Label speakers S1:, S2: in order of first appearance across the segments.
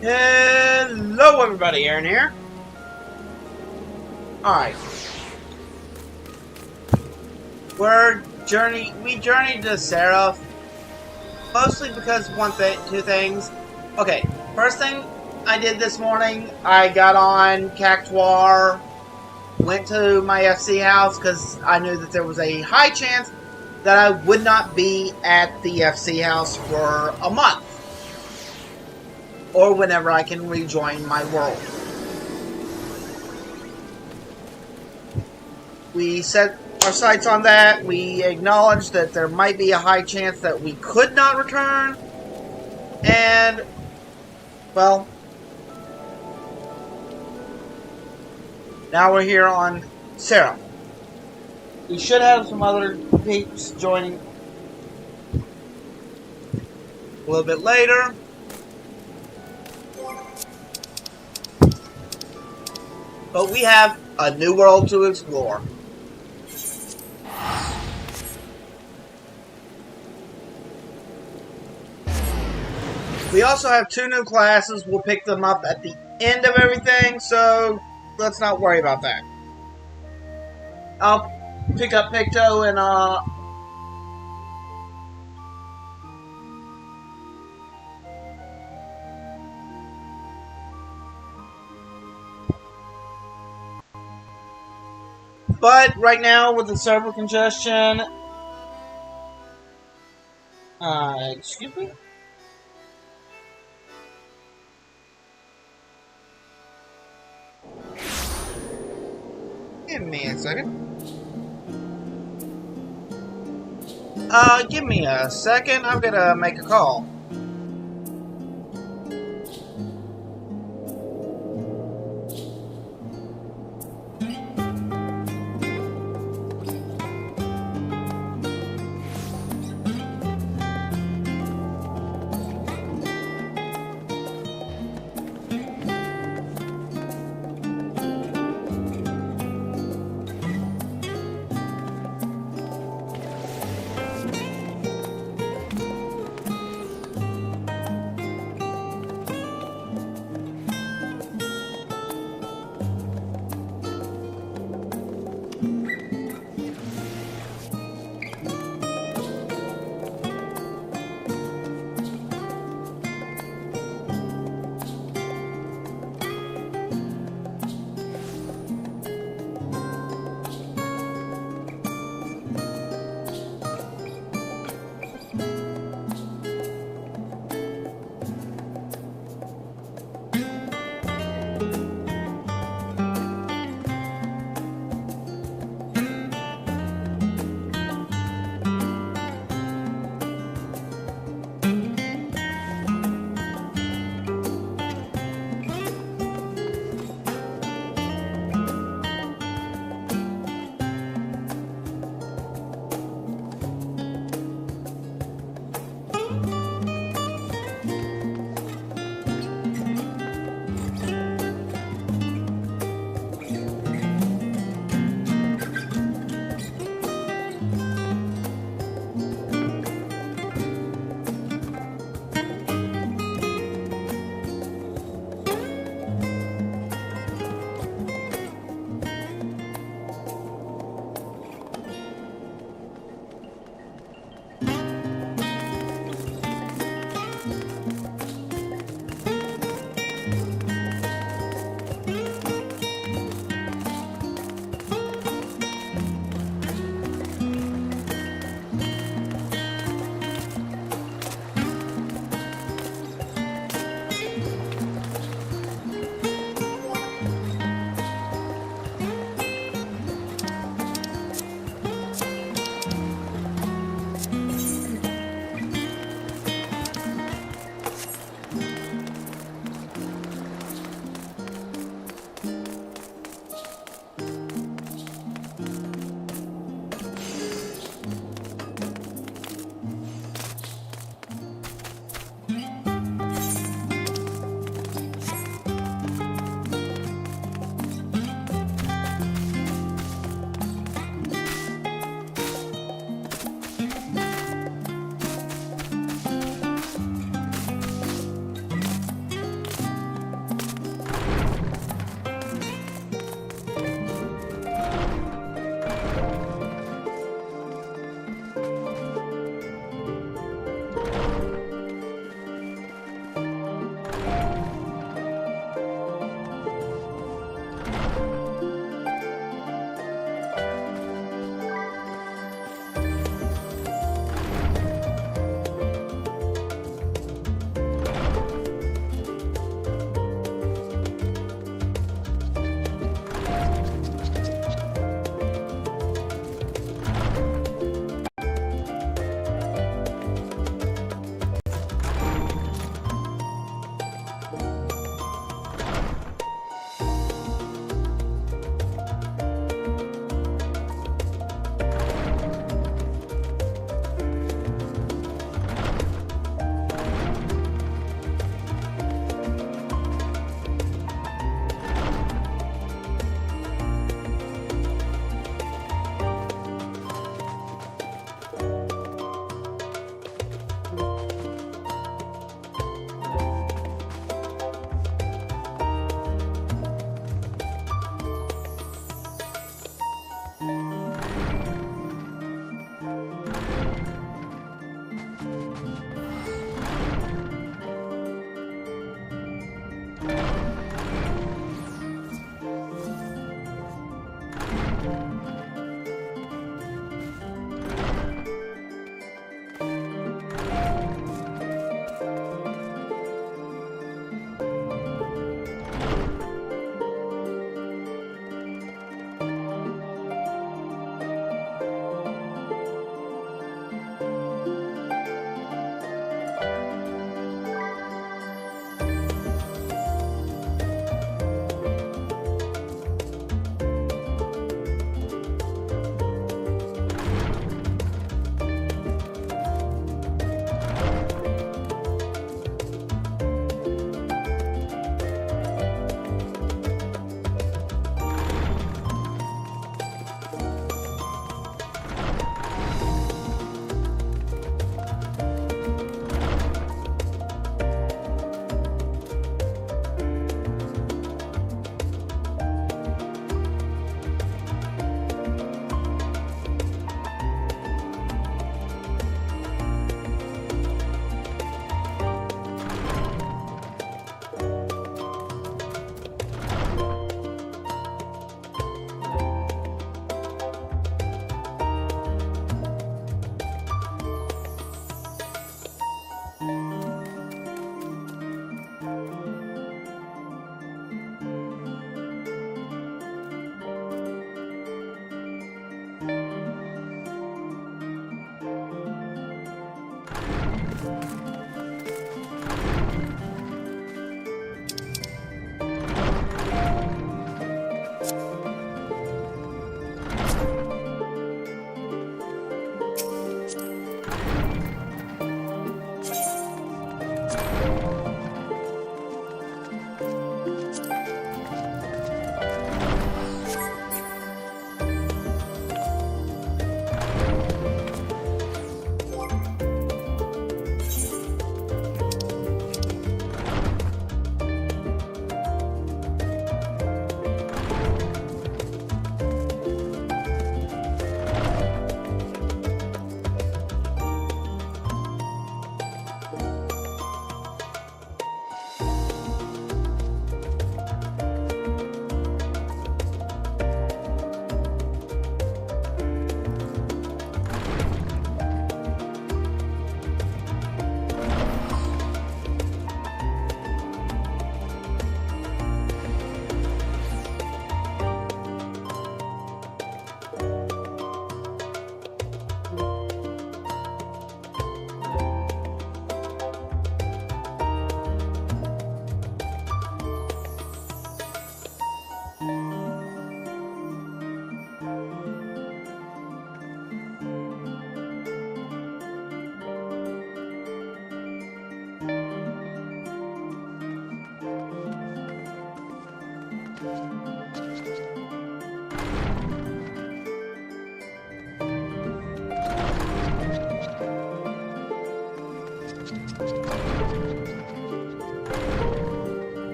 S1: Hello everybody, Aaron here. Alright. We journeyed to Seraph mostly because two things. Okay, first thing I did this morning, I got on Cactuar, went to my FC house because I knew that there was a high chance that I would not be at the FC house for a month. Or whenever I can rejoin my world. We set our sights on that. We acknowledged that there might be a high chance that we could not return. And, well, now we're here on Sarah. We should have some other peeps joining a little bit later. But we have a new world to explore. We also have 2 new classes. We'll pick them up at the end of everything, so let's not worry about that. I'll pick up Picto and but right now, with the server congestion... excuse me? Give me a second. Give me a second. I'm gonna make a call.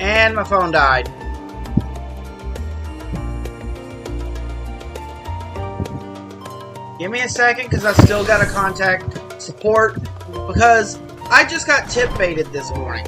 S1: And my phone died. Give me a second, because I still got to contact support, because I just got tip baited this morning.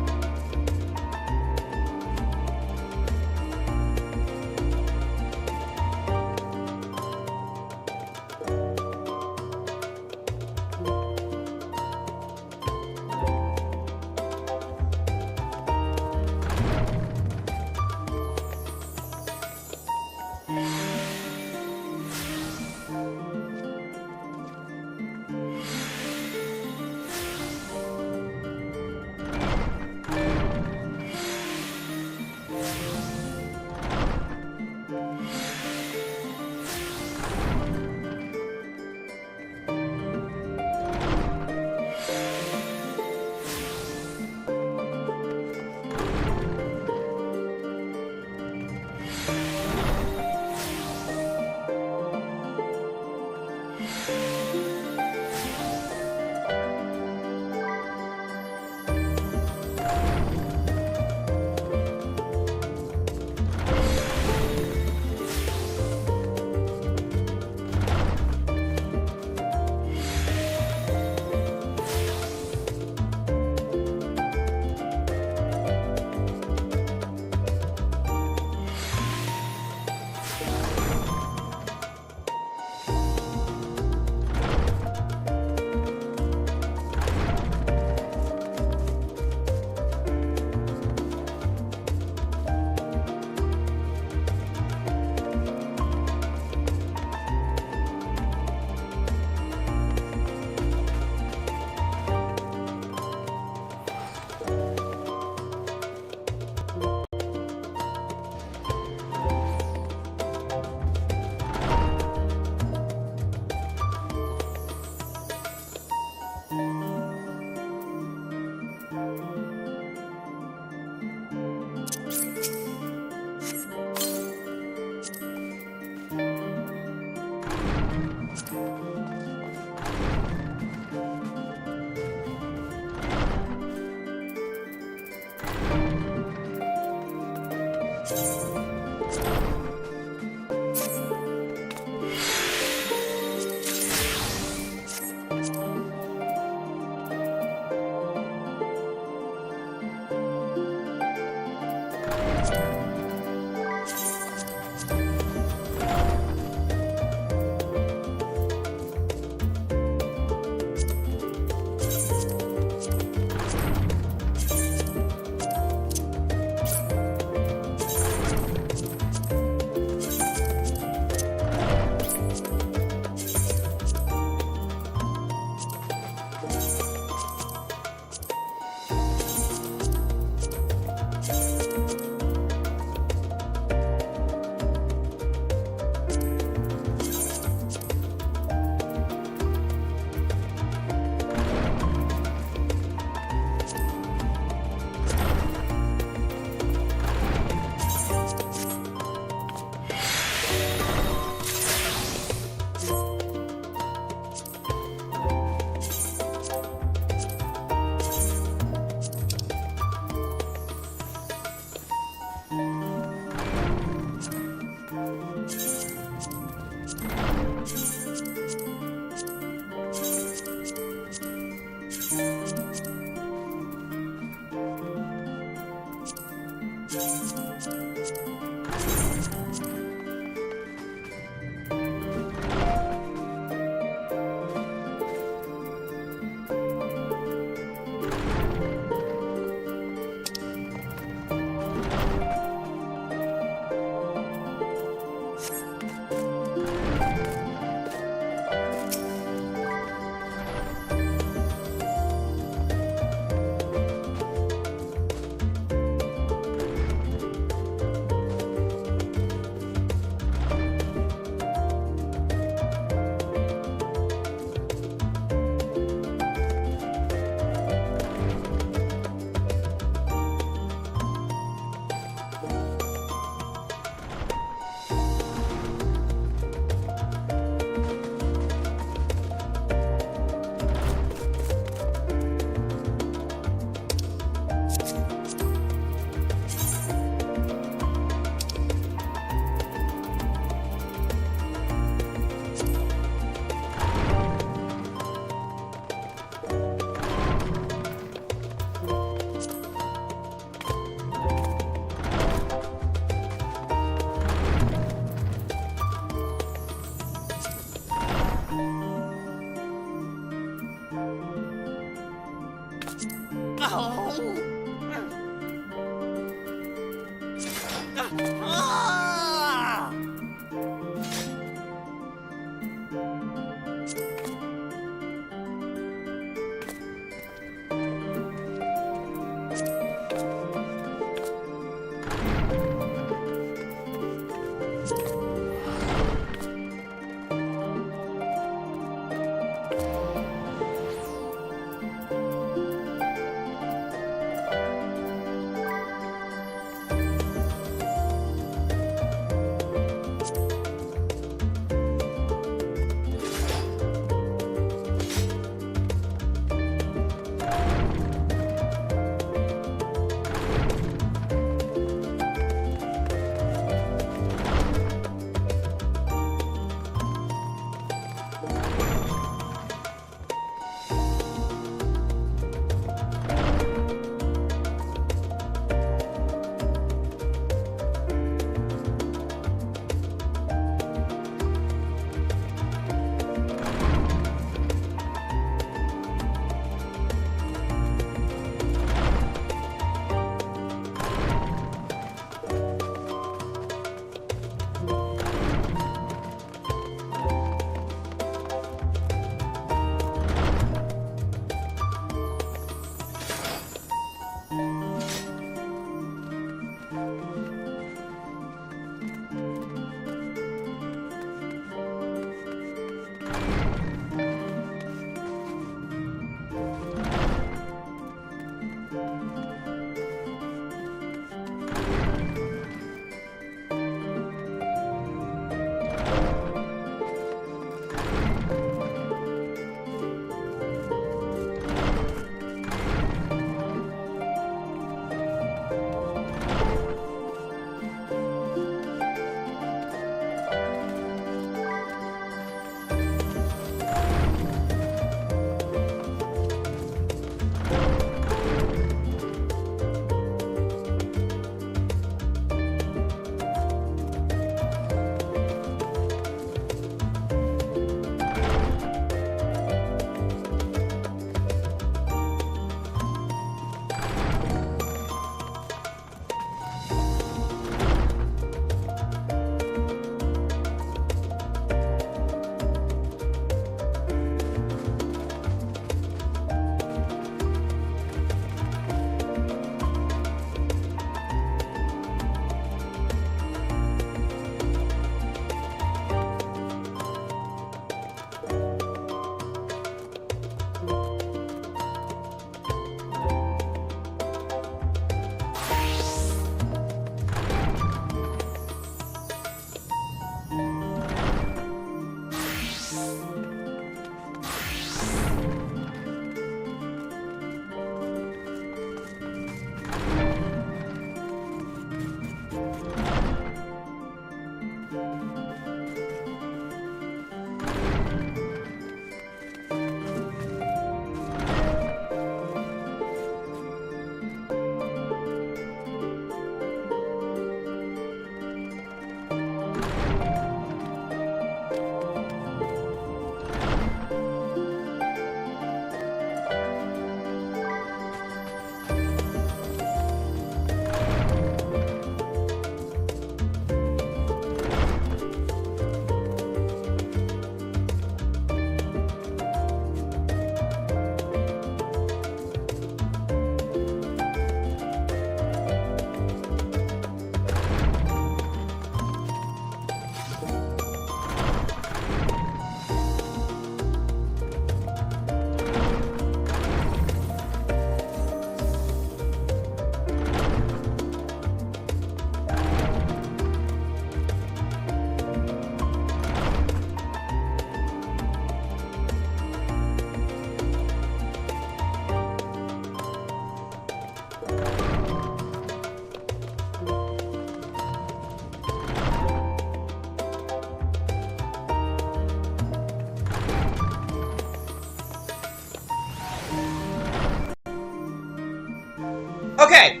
S1: Okay.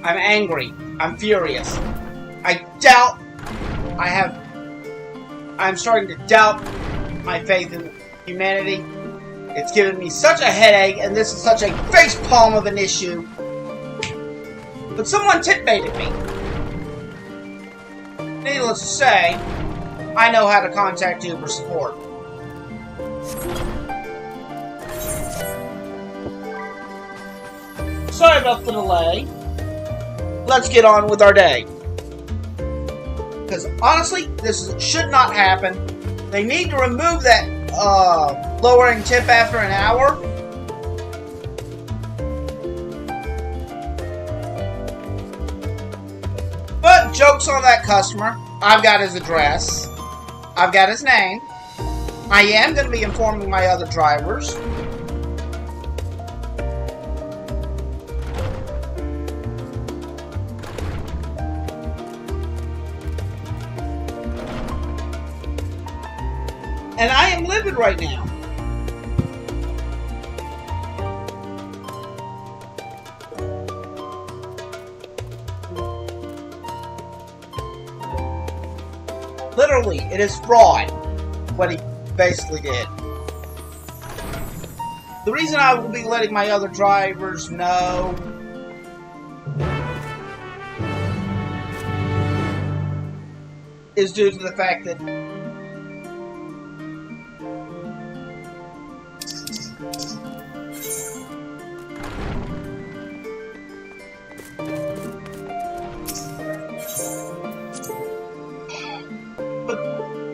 S1: I'm angry. I'm furious. I'm starting to doubt my faith in humanity. It's given me such a headache, and this is such a facepalm of an issue. But someone tip-baited me. Needless to say, I know how to contact you for support. Sorry about the delay. Let's get on with our day. Because honestly, this should not happen. They need to remove that lowering tip after an hour. But joke's on that customer. I've got his address. I've got his name. I am going to be informing my other drivers. And I am livid right now. Literally, it is fraud, what he basically did. The reason I will be letting my other drivers know is due to the fact that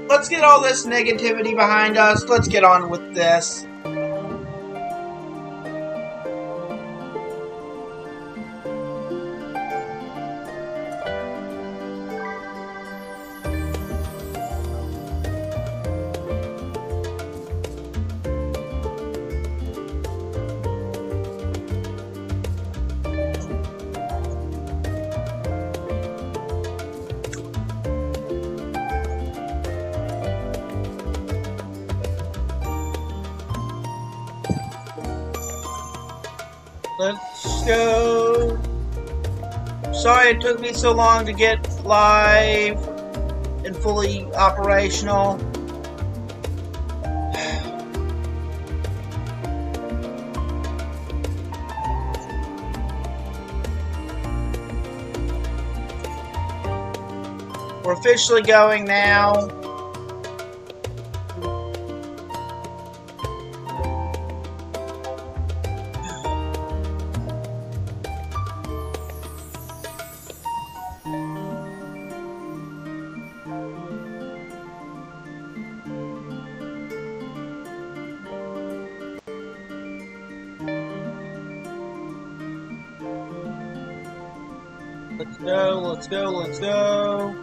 S1: let's get all this negativity behind us. Let's get on with this. Let's go. Sorry it took me so long to get live and fully operational. We're officially going now. Let's go, let's go, let's go.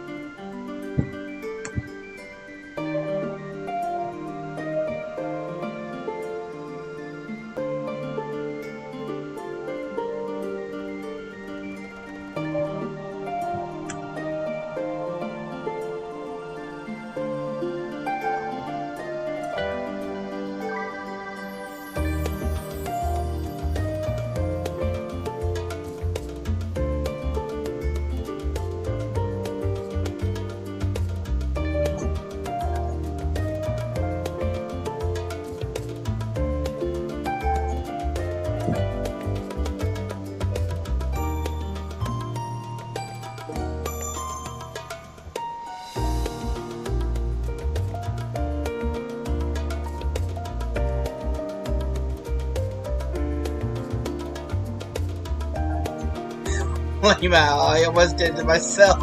S1: Lame out. I almost did it myself.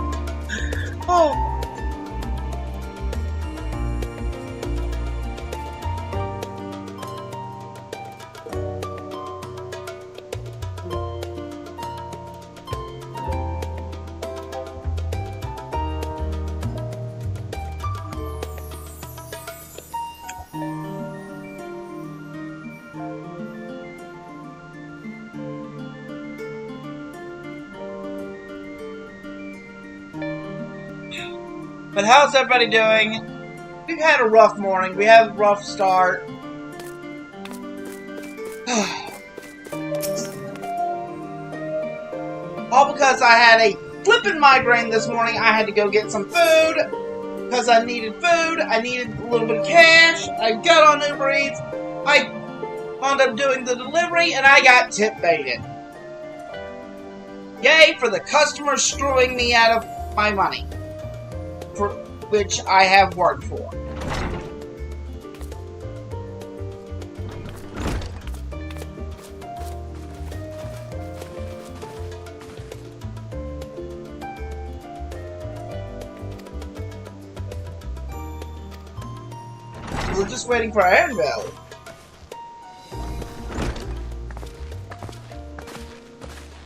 S1: Oh. But how's everybody doing? We've had a rough morning. We had a rough start. All because I had a flippin' migraine this morning. I had to go get some food. Because I needed food. I needed a little bit of cash. I got on Uber Eats. I wound up doing the delivery and I got tip baited. Yay for the customer screwing me out of my money. For which I have worked for. We're just waiting for Iron Valley.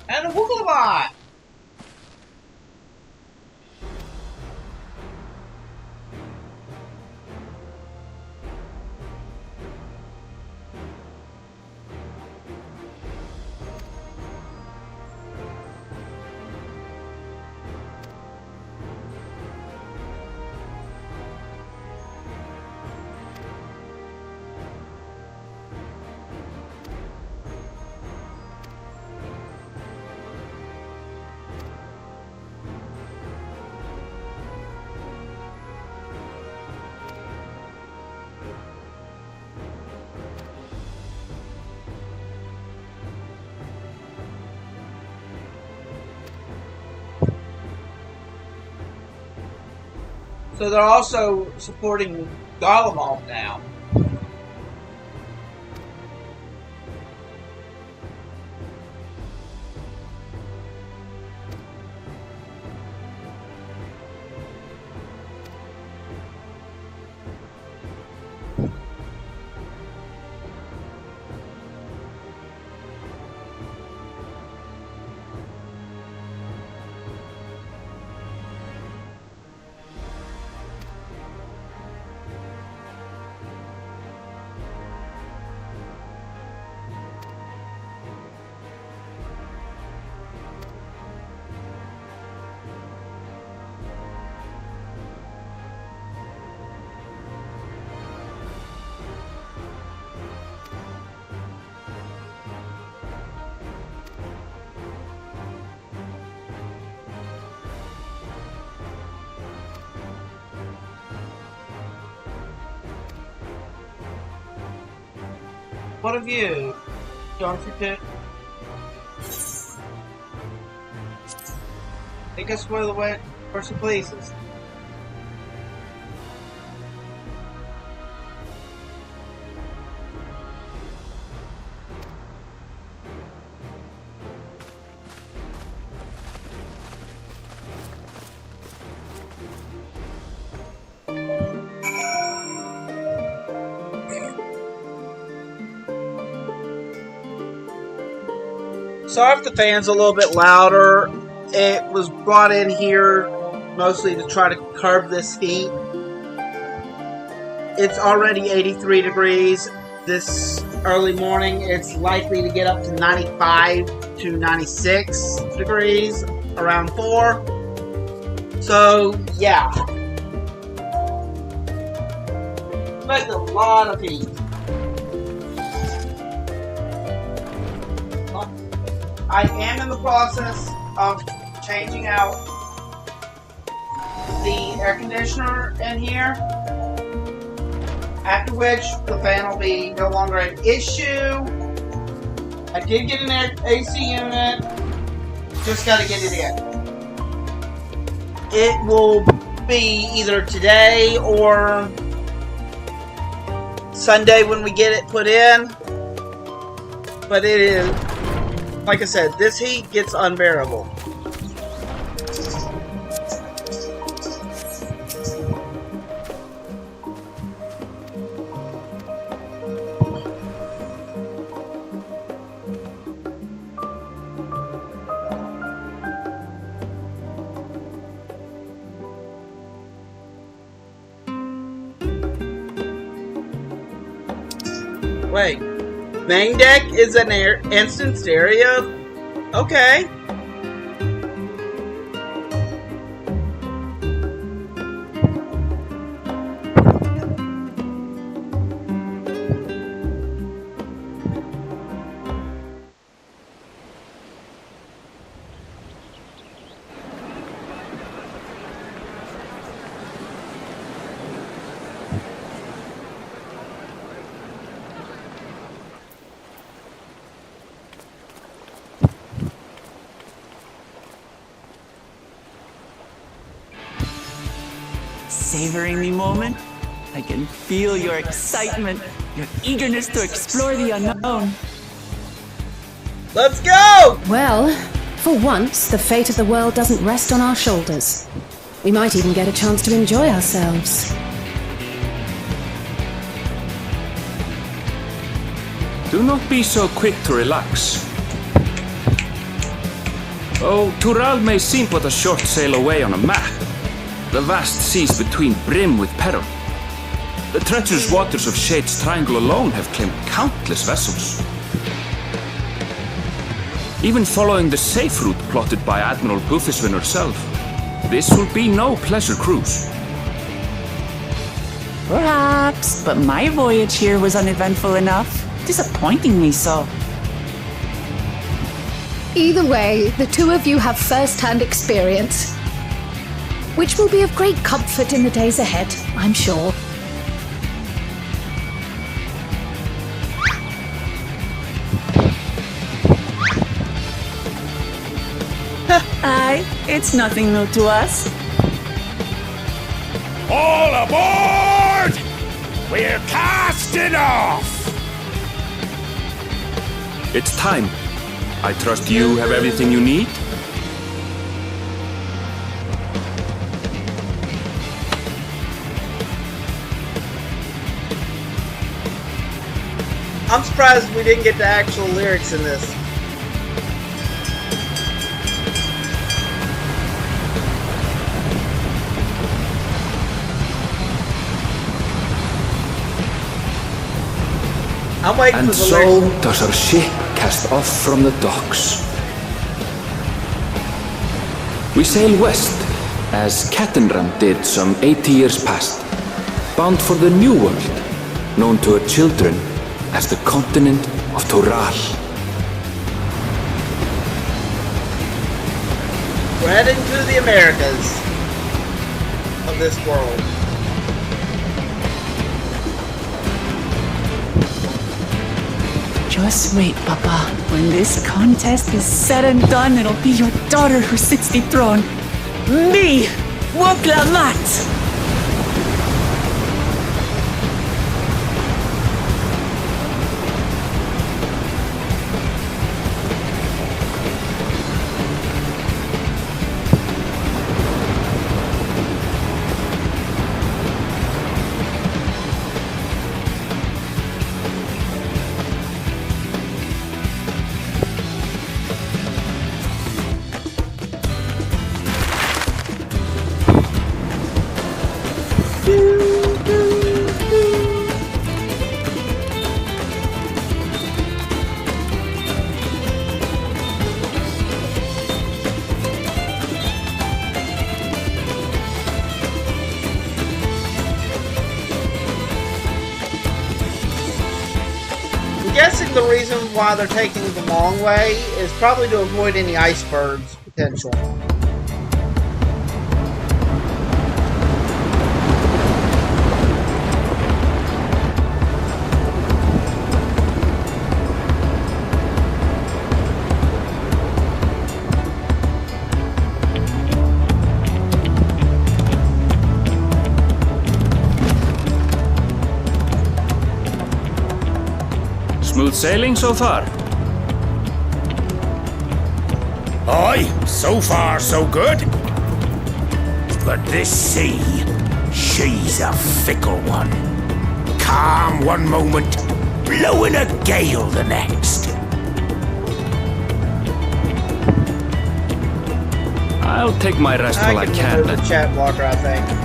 S1: And a Wooglebot! So they're also supporting Golem now. What have you? Don't forget. Take us where the person pleases. Sorry if the fan's a little bit louder. It was brought in here mostly to try to curb this heat. It's already 83 degrees this early morning. It's likely to get up to 95 to 96 degrees around 4. So, yeah. Expect a lot of heat. I am in the process of changing out the air conditioner in here, after which the fan will be no longer an issue. I did get an AC unit, just got to get it in. It will be either today or Sunday when we get it put in, but it is Like I said, this heat gets unbearable. Wait, main deck is an instance area? Okay.
S2: Savoring the moment? I can feel your excitement, your eagerness to explore the unknown.
S1: Let's go!
S3: Well, for once, the fate of the world doesn't rest on our shoulders. We might even get a chance to enjoy ourselves.
S4: Do not be so quick to relax. Oh, Tural may seem but a short sail away on a map. The vast seas between brim with peril. The treacherous waters of Shade's Triangle alone have claimed countless vessels. Even following the safe route plotted by Admiral Bufiswin herself, this will be no pleasure cruise.
S2: Perhaps, but my voyage here was uneventful enough. Disappointingly so.
S3: Either way, the two of you have first-hand experience, which will be of great comfort in the days ahead, I'm sure.
S2: Aye, it's nothing new to us.
S5: All aboard! We're casting off!
S4: It's time. I trust you have everything you need?
S1: I'm surprised we didn't get the actual lyrics in this. I'm waiting
S4: And
S1: for the
S4: so
S1: lyrics.
S4: does our ship cast off from the docks. We sail west, as Kattenram did some 80 years past, bound for the New World, known to her children as the continent of Toral.
S1: We're heading to the Americas of this world.
S2: Just wait, Papa. When this contest is said and done, it'll be your daughter who sits the throne. Me, Woklamat!
S1: I'm guessing the reason why they're taking the long way is probably to avoid any icebergs potential.
S4: Smooth sailing so far?
S5: Aye, so far so good. But this sea, she's a fickle one. Calm one moment, blowing a gale the next.
S4: I'll take my rest while I can
S1: remove
S4: then.
S1: the chat blocker, I think.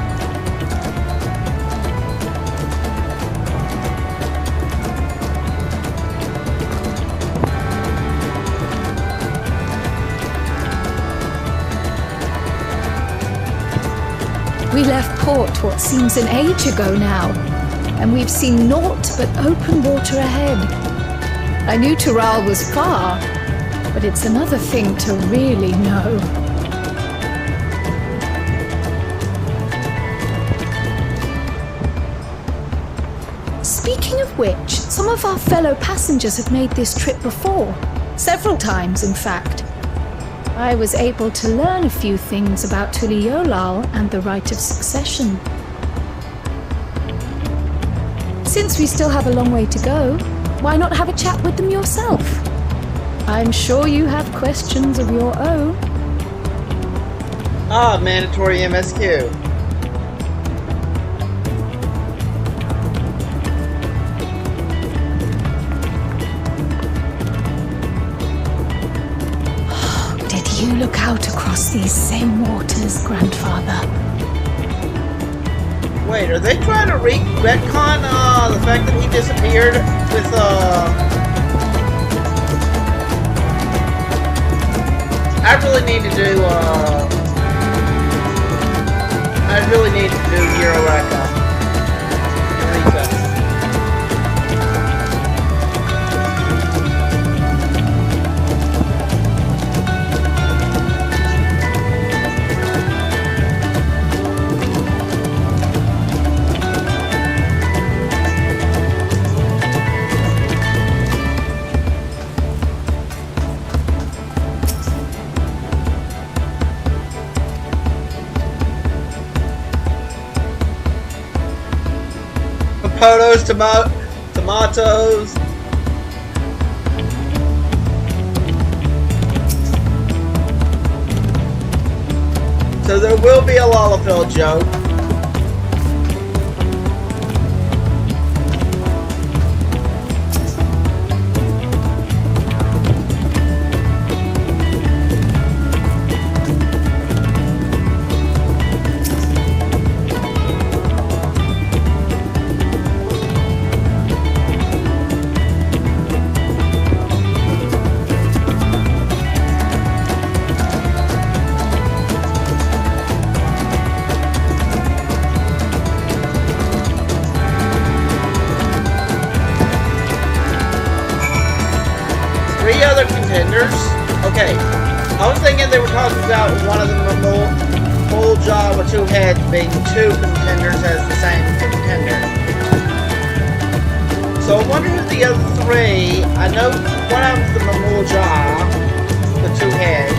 S3: We left port what seems an age ago now, and we've seen naught but open water ahead. I knew Tural was far, but it's another thing to really know. Speaking of which, some of our fellow passengers have made this trip before. Several times, in fact. I was able to learn a few things about Tuliolal and the right of succession. Since we still have a long way to go, why not have a chat with them yourself? I'm sure you have questions of your own.
S1: Ah, mandatory MSQ.
S3: You look out across these same waters, Grandfather.
S1: Wait, are they trying to retcon the fact that he disappeared with I really need to do Eureka. Potatoes, tomatoes. So there will be a Lalafell joke. Okay, I was thinking they were talking about one of them, a full job with two heads being two contenders as the same contender. So I wonder who the other three. I know one of them's the Mamul Jaw, the two heads.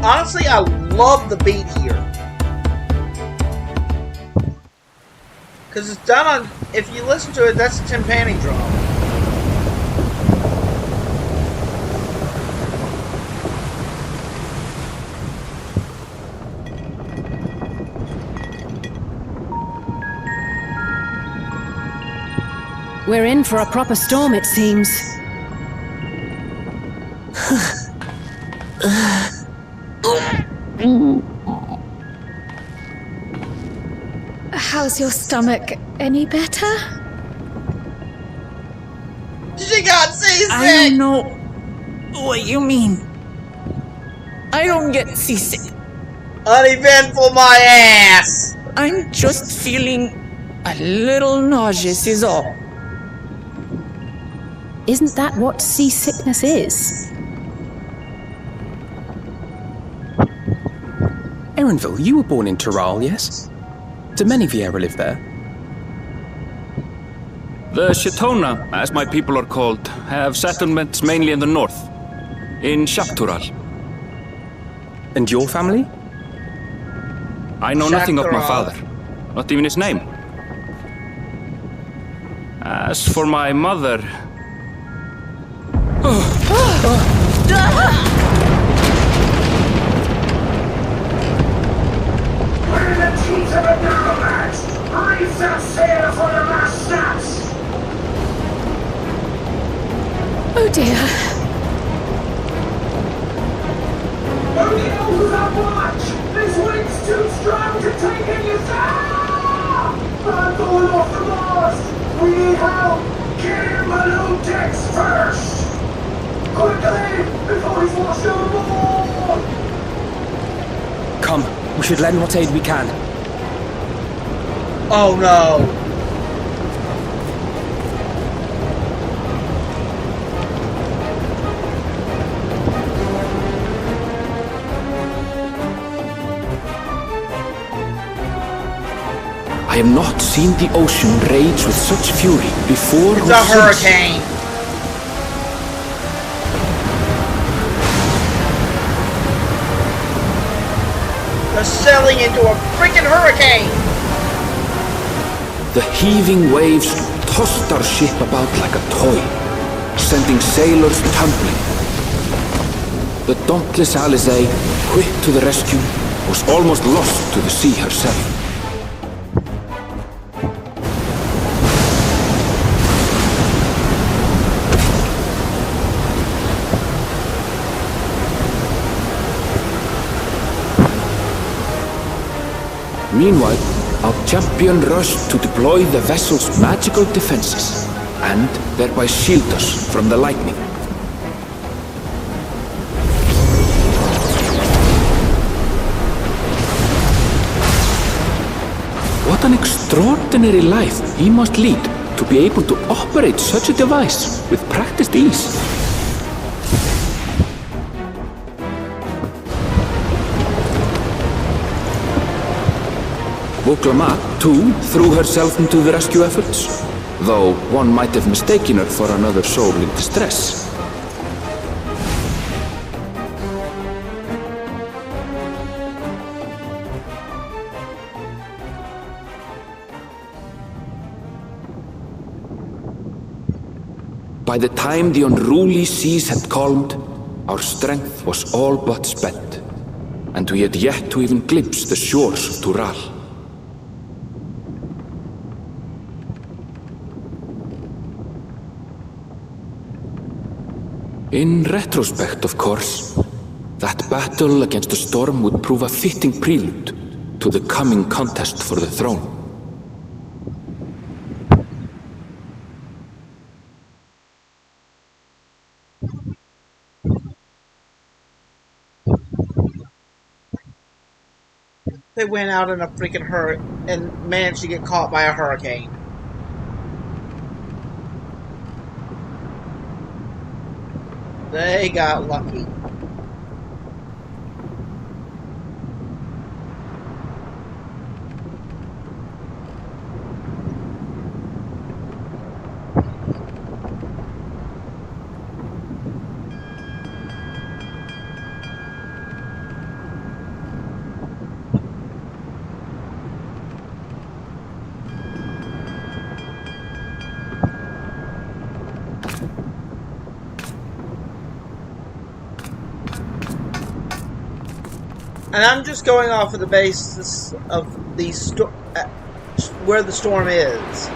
S1: Honestly, I love the beat here. Because it's done on... If you listen to it, that's a timpani drum.
S6: We're in for a proper storm, it seems.
S3: How's your stomach? Any better?
S1: She got seasick!
S2: I don't know what you mean. I don't get seasick.
S1: Uneventful my ass!
S2: I'm just feeling a little nauseous is all.
S6: Isn't that what seasickness is?
S7: Erenville, you were born in Tural, yes? Do many Vieira live there?
S4: The Shatona, as my people are called, have settlements mainly in the north, in Shaptural.
S7: And your family?
S4: I know nothing of my
S1: Shaptural.
S4: father, not even his name. As for my mother...
S5: We're the teeth of a Neuromax! I set sail for the last snaps!
S3: Oh dear.
S5: Only knows on watch! This wind's too strong to take any I'm going off the mast! We need help! Get him balloon decks first! Quickly! Before he's washed overboard!
S7: Come, we should lend what aid we can.
S1: Oh no!
S4: I have not seen the ocean rage with such fury before
S1: It's
S4: or
S1: a
S4: since.
S1: hurricane! They're sailing into a freaking hurricane!
S4: The heaving waves tossed our ship about like a toy, sending sailors tumbling. The dauntless Alizé, quick to the rescue, was almost lost to the sea herself. Meanwhile, our champion rushed to deploy the vessel's magical defenses, and thereby shield us from the lightning. What an extraordinary life he must lead to be able to operate such a device with practiced ease. Woklama, too, threw herself into the rescue efforts, though one might have mistaken her for another soul in distress. By the time the unruly seas had calmed, our strength was all but spent, and we had yet to even glimpse the shores of Tural. In retrospect, of course, that battle against the storm would prove a fitting prelude to the coming contest for the throne.
S1: They went out in a freaking hurricane and managed to get caught by a hurricane. They got lucky. And I'm just going off of the basis of the where the storm is.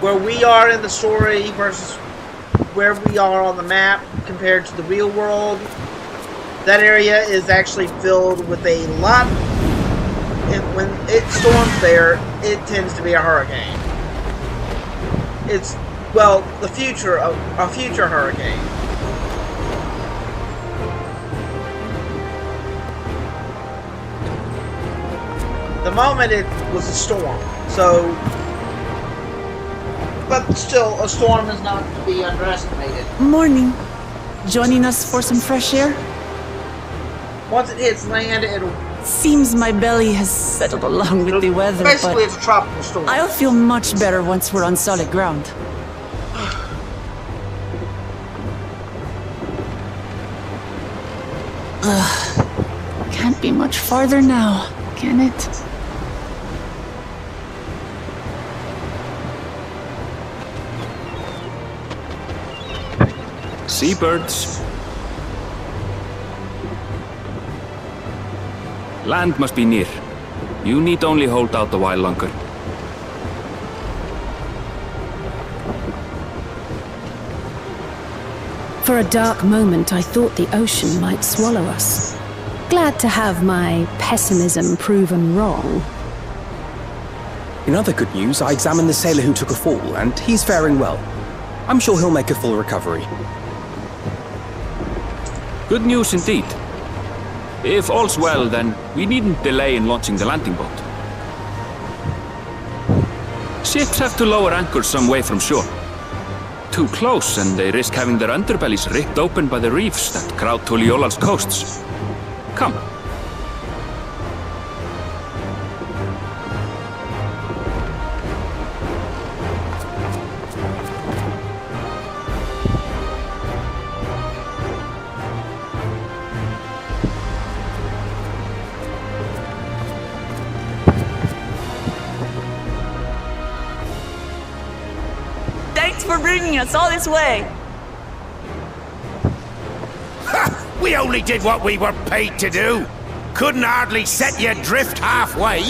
S1: Where we are in the story versus where we are on the map compared to the real world. That area is actually filled with a lot. When it storms there, it tends to be a hurricane. It's, well, the future of a future hurricane. The moment it was a storm, so, but still, a storm is not to be underestimated.
S2: Morning. Joining us for some fresh air?
S1: Once it hits land, it'll...
S2: Seems my belly has settled along with the weather,
S1: basically,
S2: but
S1: it's a tropical storm.
S2: I'll feel much better once we're on solid ground. Ugh. Can't be much farther now, can it?
S4: Seabirds. Land must be near. You need only hold out a while longer.
S6: For a dark moment, I thought the ocean might swallow us. Glad to have my pessimism proven wrong.
S7: In other good news, I examined the sailor who took a fall, and he's faring well. I'm sure he'll make a full recovery.
S4: Good news indeed. If all's well, then we needn't delay in launching the landing boat. Ships have to lower anchors some way from shore. Too close, and they risk having their underbellies ripped open by the reefs that crowd Tuliola's coasts. Come.
S2: Thanks for bringing us all this way.
S5: We only did what we were paid to do. Couldn't hardly set you adrift halfway.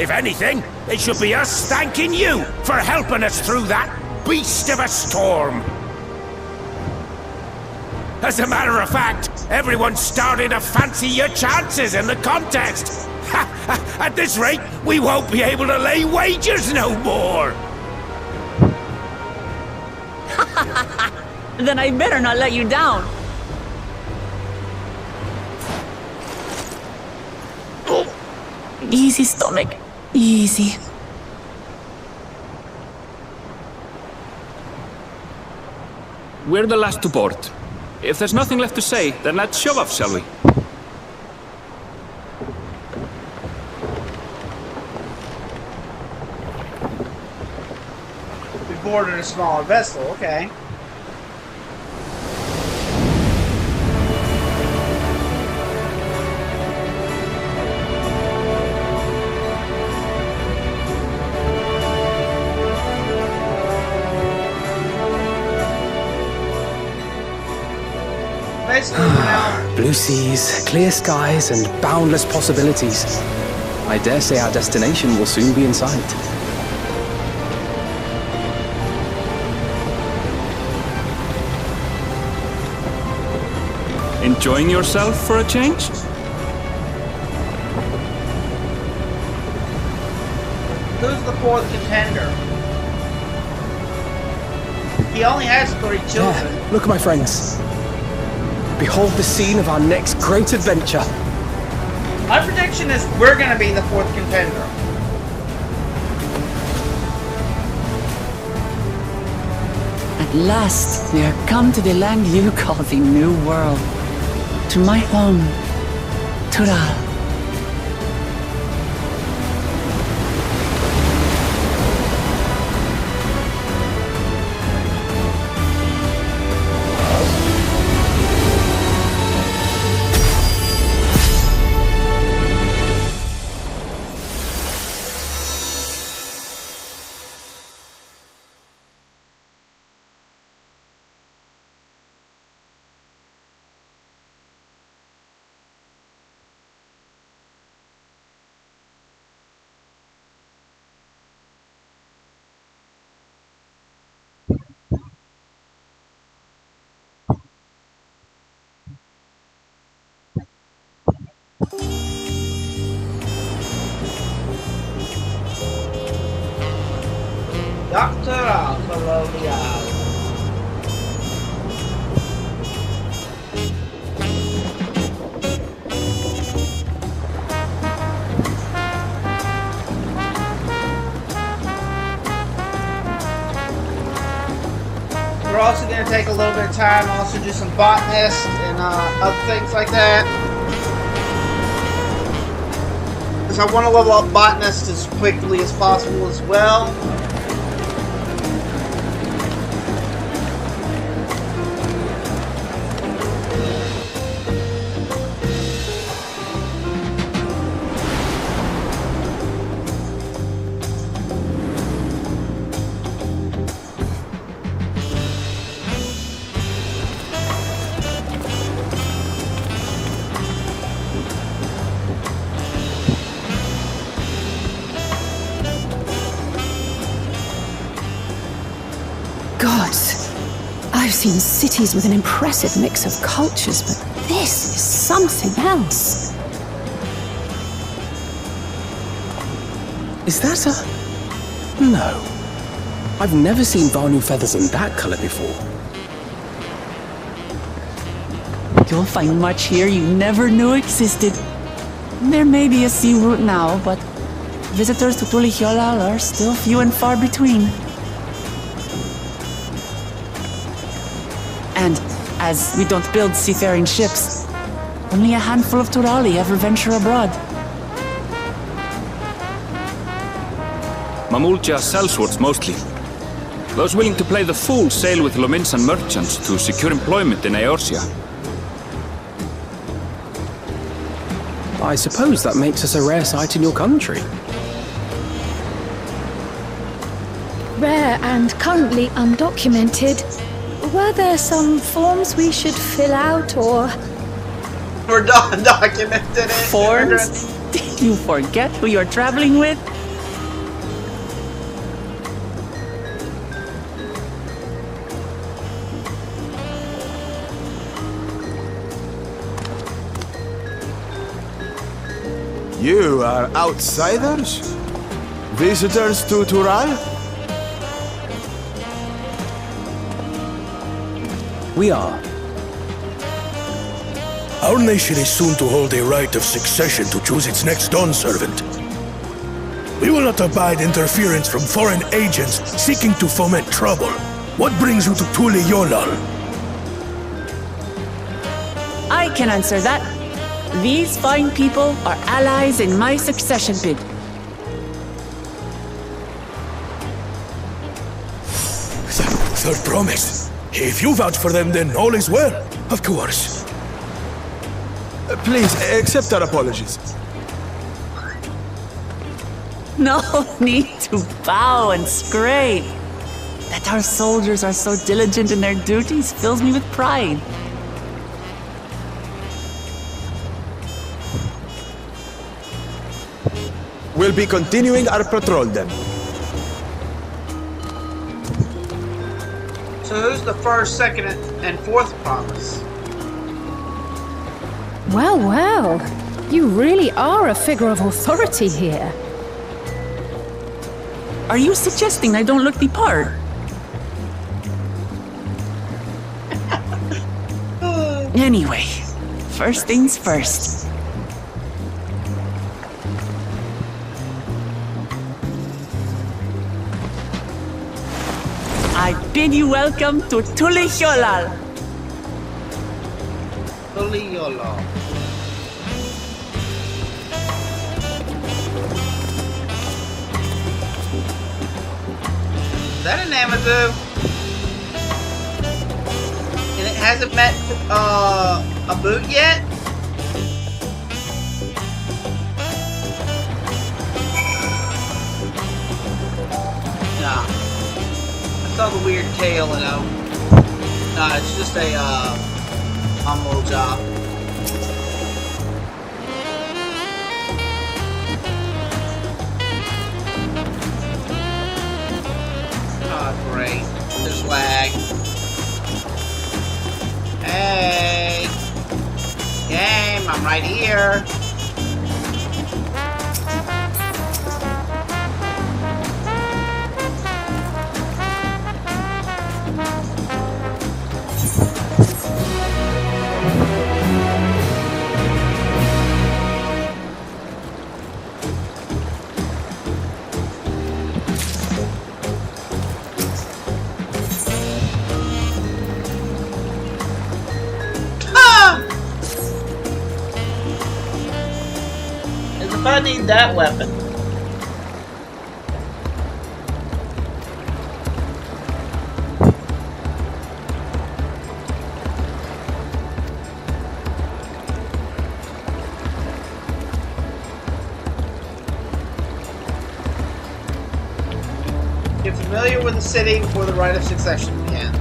S5: If anything, it should be us thanking you for helping us through that beast of a storm. As a matter of fact, everyone's starting to fancy your chances in the contest. At this rate, we won't be able to lay wagers no more.
S2: Then I better not let you down. Easy, stomach. Easy.
S4: We're the last to board. If there's nothing left to say, then let's shove off, shall we?
S1: We boarded a smaller vessel, okay. Basically, we're now...
S7: Blue seas, clear skies, and boundless possibilities. I dare say our destination will soon be in sight.
S4: Enjoying yourself for a change?
S1: Who's the fourth contender? He only has 3 children.
S7: Yeah, look, my friends. Behold the scene of our next great adventure.
S1: My prediction is we're going to be the 4th contender.
S2: At last, we are come to the land you call the New World. To my home, Tural.
S1: DAWNTRAIL Colonial. We're also going to take a little bit of time, also do some botanist and other things like that. Because I want to level up botanist as quickly as possible as well.
S6: Gods, I've seen cities with an impressive mix of cultures, but this is something else.
S7: Is that a... No. I've never seen Vanu feathers in that color before.
S2: You'll find much here you never knew existed. There may be a sea route now, but visitors to Tulihyolal are still few and far between. And as we don't build seafaring ships, only a handful of Turali ever venture abroad.
S4: Mamulja sellswords mostly. Those willing to play the fool sail with Lominsan merchants to secure employment in Eorzea.
S7: I suppose that makes us a rare sight in your country.
S3: Rare and currently undocumented. Were there some forms we should fill out, or...?
S1: We're documented it.
S2: Forms? Did you forget who you're traveling with?
S8: You are outsiders? Visitors to Tural?
S7: We are.
S5: Our nation is soon to hold a right of succession to choose its next dawn servant. We will not abide interference from foreign agents seeking to foment trouble. What brings you to Tulihyolal?
S2: I can answer that. These fine people are allies in my succession bid.
S5: Third promise. If you vouch for them, then all is well. Of course.
S8: Please, accept our apologies.
S2: No need to bow and scrape. That our soldiers are so diligent in their duties fills me with pride.
S8: We'll be continuing our patrol then.
S1: So who's the first, second, and fourth promise?
S6: Well, well. You really are a figure of authority here.
S2: Are you suggesting I don't look the part? Anyway, first things first. I bid you welcome to Tulihyolal.
S1: Tulihyolal. Is that an Amadou? And it hasn't met a boot yet? Nah. I saw the weird tail, you know. Nah, it's just a little job. Oh, great. There's lag. Hey! Game, I'm right here. I need that weapon? Get familiar with the city before the rite of succession begins.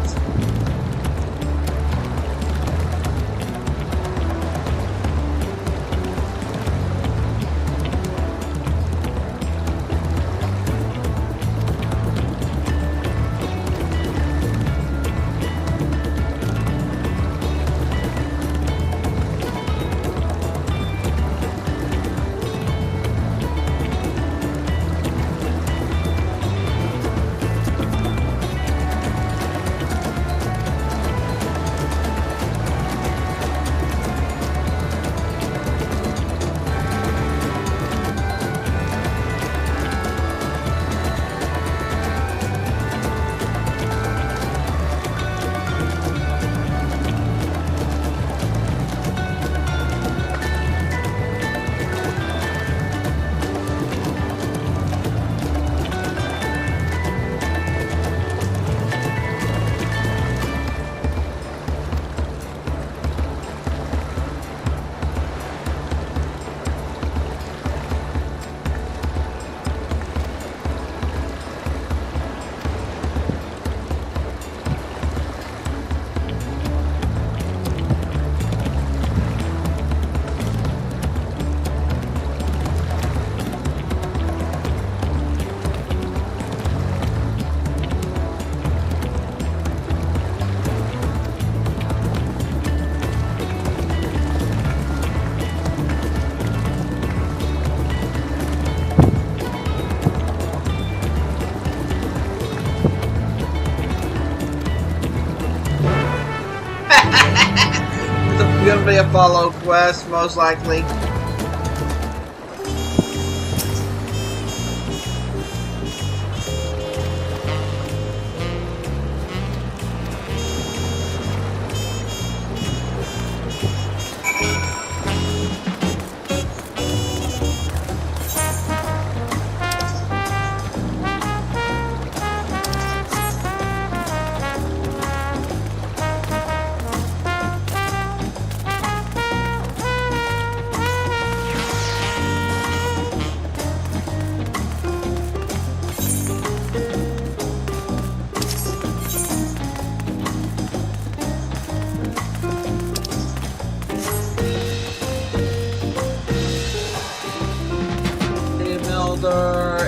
S1: Gonna be a follow quest, most likely.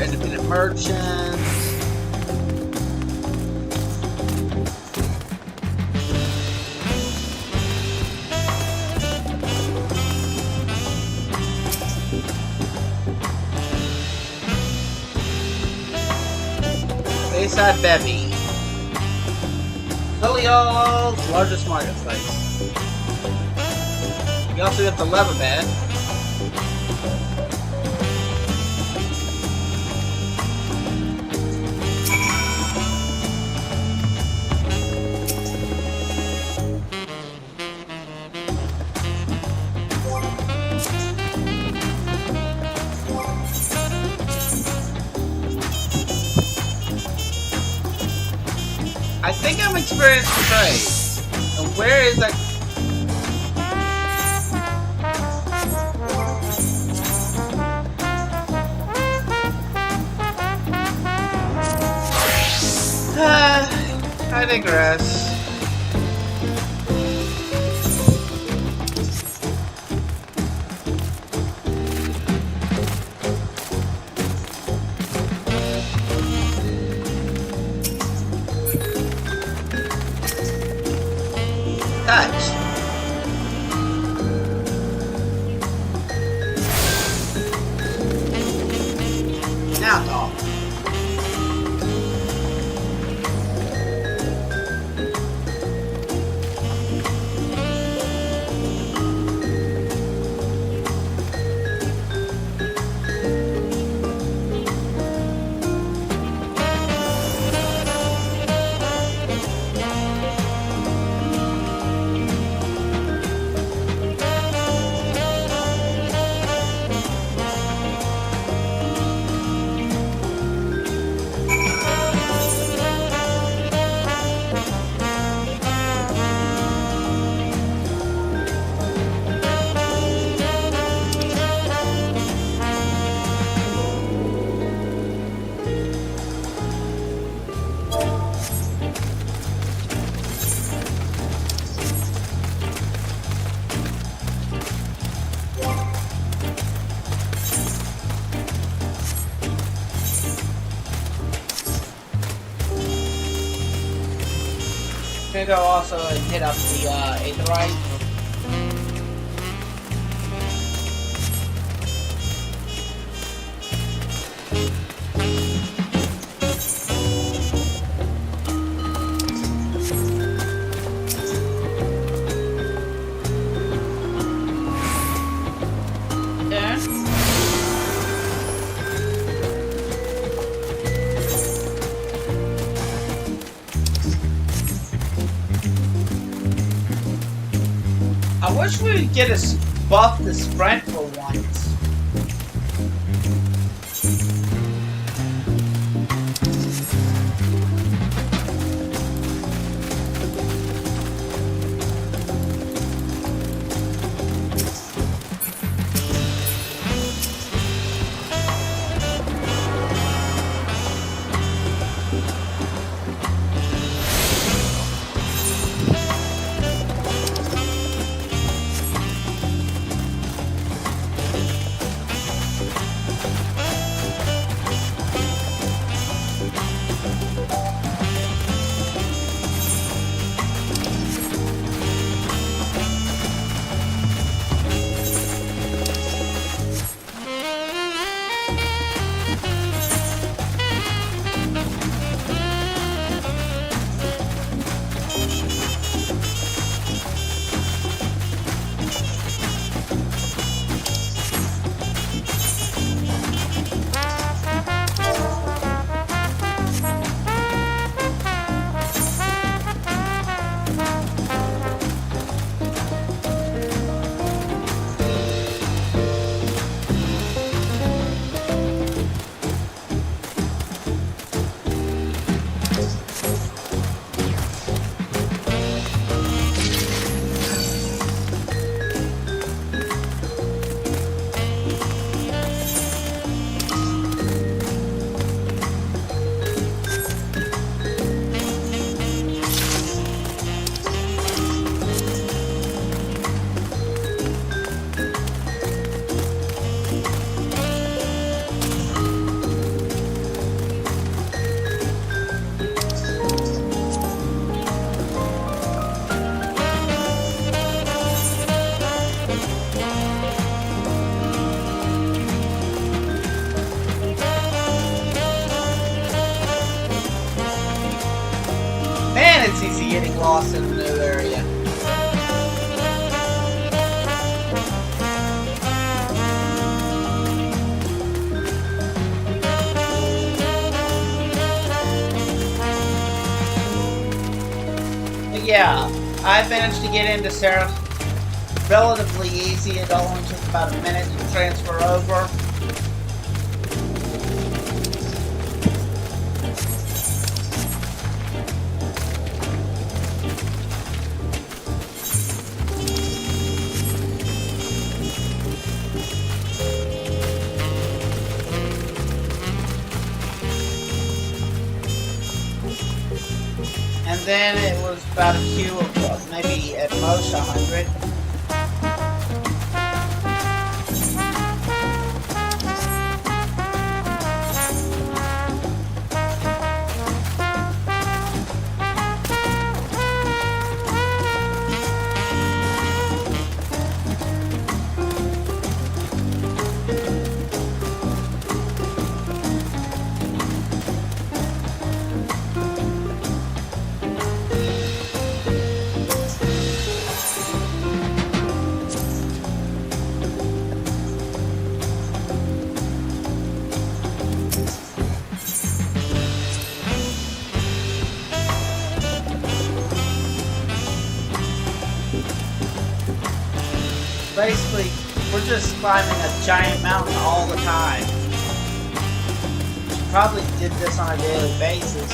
S1: Independent merchants. Bayside Bevy. Tullial's largest marketplace. You also get the leather bed. I think I'm experienced in trade. And where is that? I digress. Touch. Now talk. gonna go also and hit up the Aetherite. I wish we would get a buff to sprint for once. Man, it's easy getting lost in a new area. But yeah, I managed to get into Seraph relatively easy. It only took about a minute to transfer over. And then it was about a queue of maybe at most 100. Basically, we're just climbing a giant mountain all the time. Probably did this on a daily basis,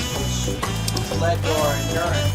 S1: which led to our endurance.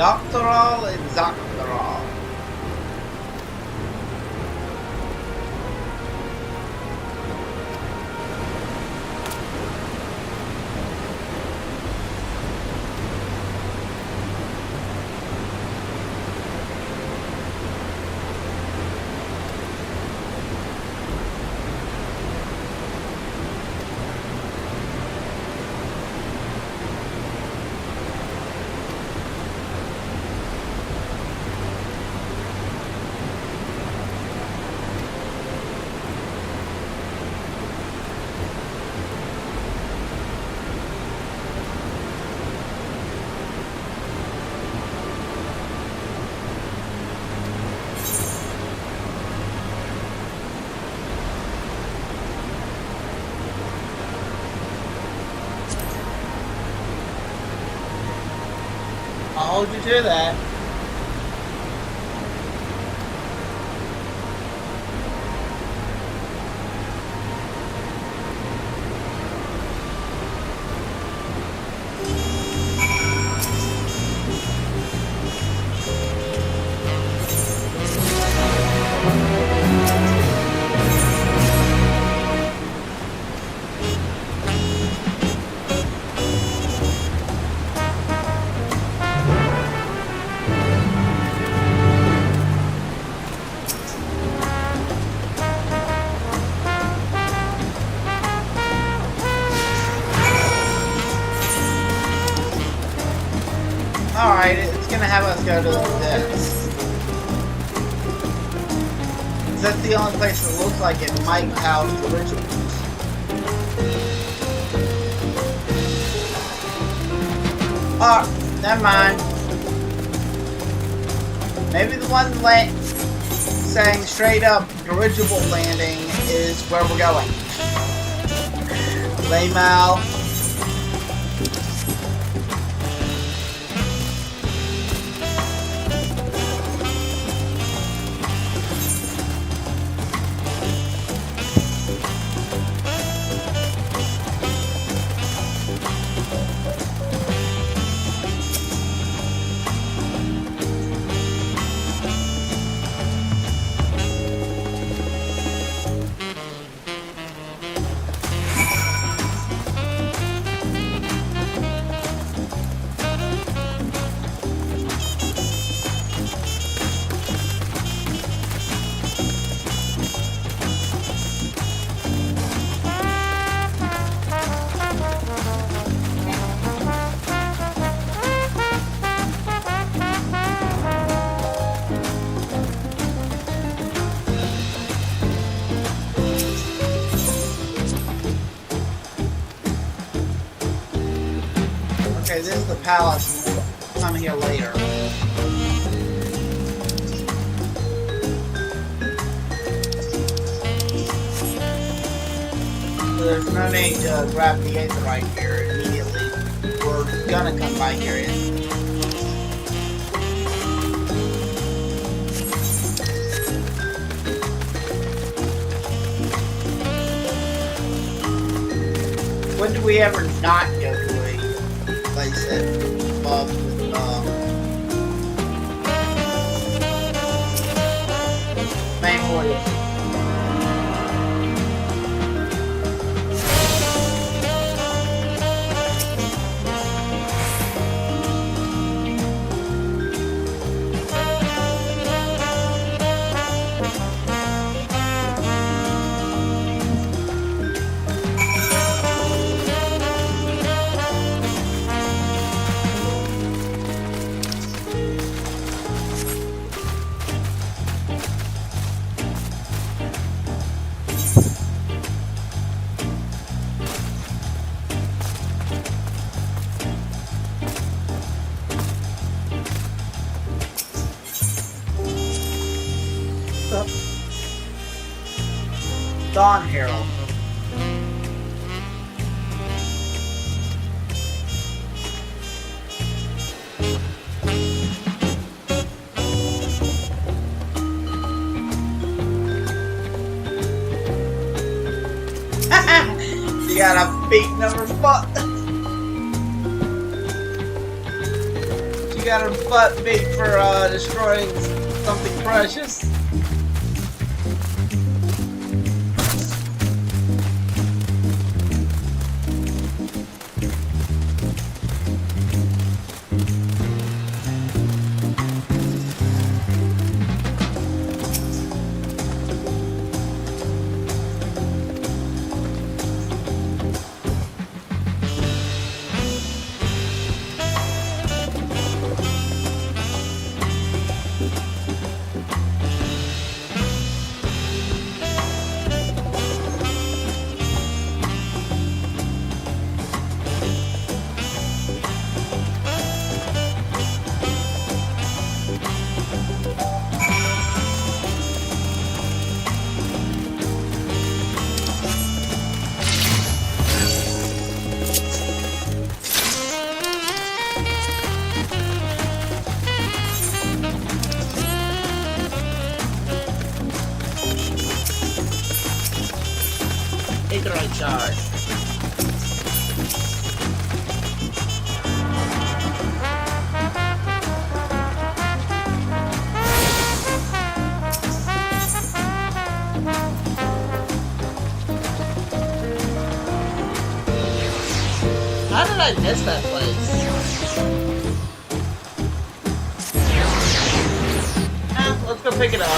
S1: Doctoral and Doctoral. I'll hold you to that. Alright, it's gonna have us go to this. That's the only place that looks like it might house the rituals. Oh, never mind. Maybe the one saying straight up dirigible landing is where we're going. Laymal. Okay, this is the palace. We'll come here later. So there's no need to grab the Aether right here immediately. We're gonna come by here in. When do we ever not go to a place that involves main warriors? Dawn Herald. You got a beat number 4. You got her butt beat for destroying something precious. Ignorant charge. How did I miss that place? Let's go pick it up.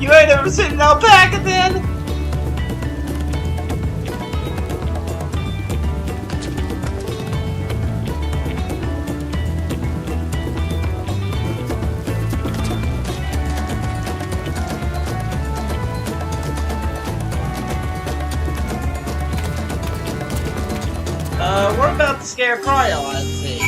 S1: You ain't ever seen an alpaca then? We're about to scare Cryo, let's see.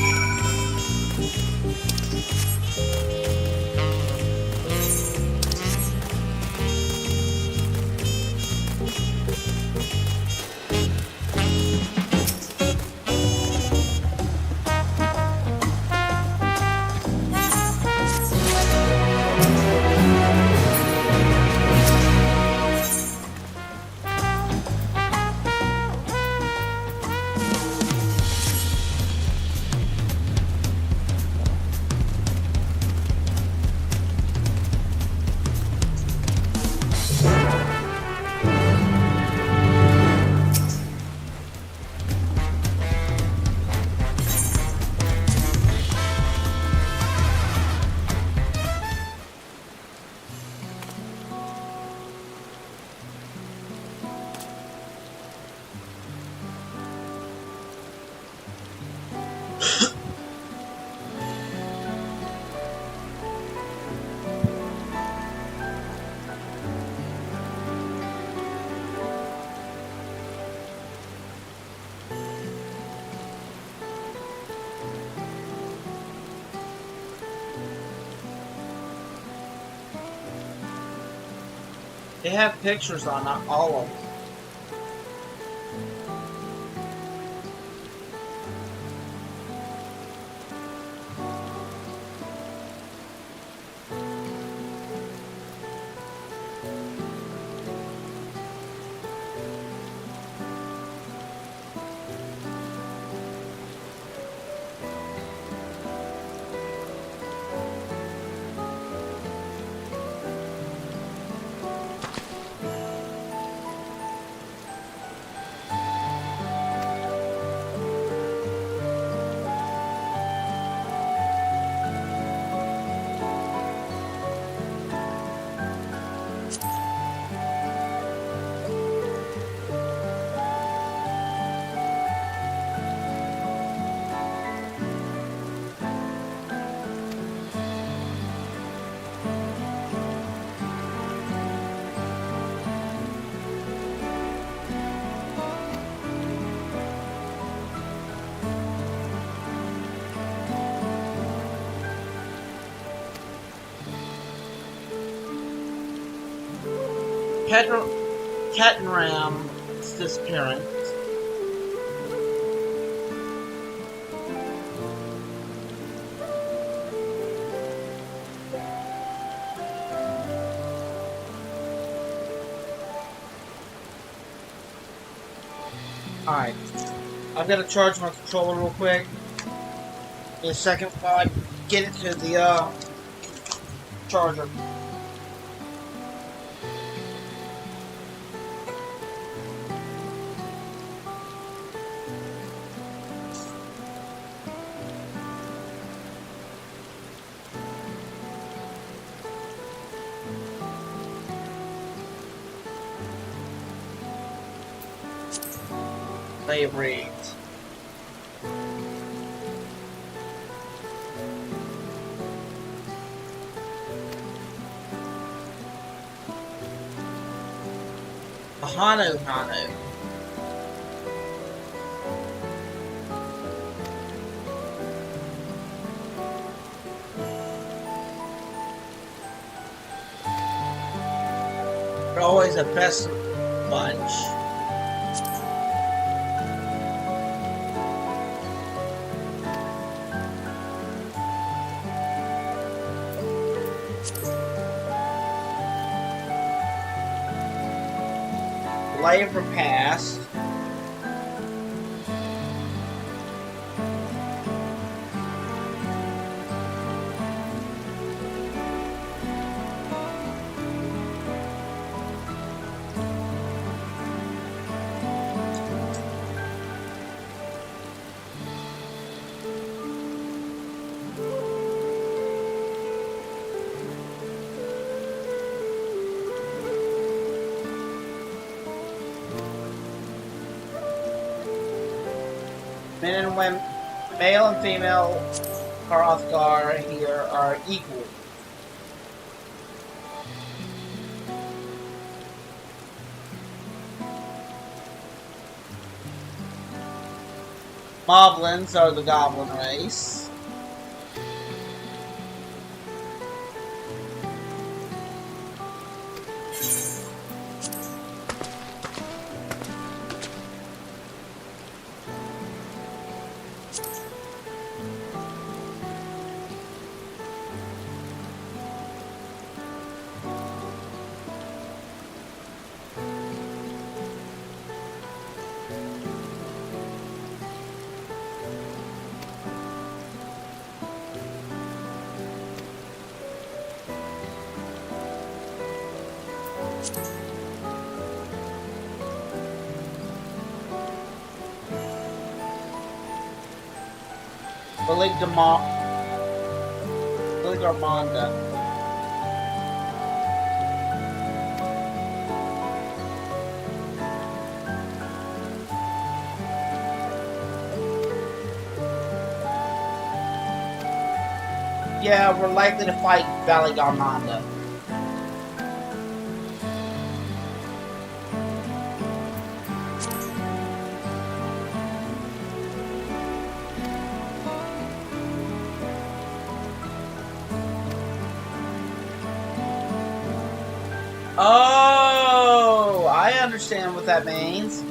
S1: They have pictures on all of them. Cat and Ram is disappearing. Alright. I've got to charge my controller real quick. In a second while I get it to the charger. Favorite. Hanu. They're always the best bunch. Flavor past. Men and women, male and female Karothgar here are equal. Moblins are the goblin race. Ligarmonda. Yeah, we're likely to fight Valigarmonda. Oh! understand what that means.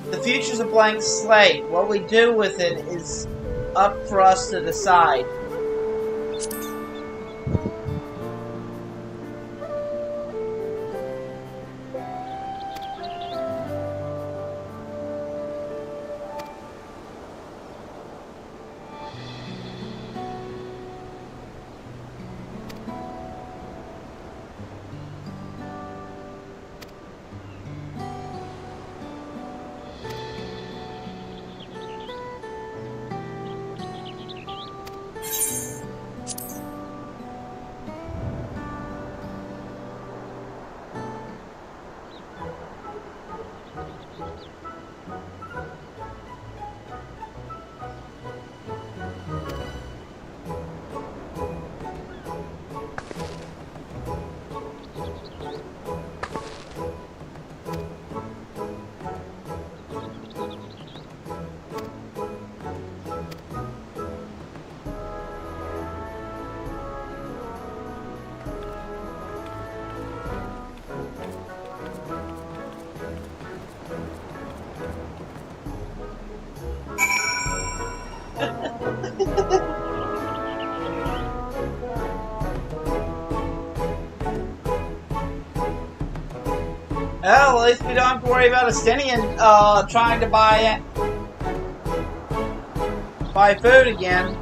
S1: The future's a blank slate. What we do with it is up for us to decide. Well, at least we don't have to worry about Estinian trying to buy food again.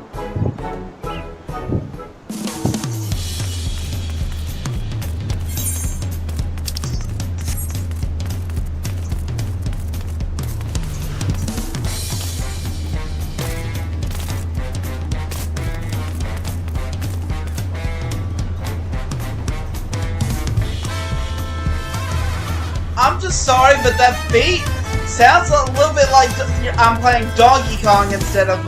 S1: I'm just sorry, but that beat sounds a little bit like I'm playing Donkey Kong instead of,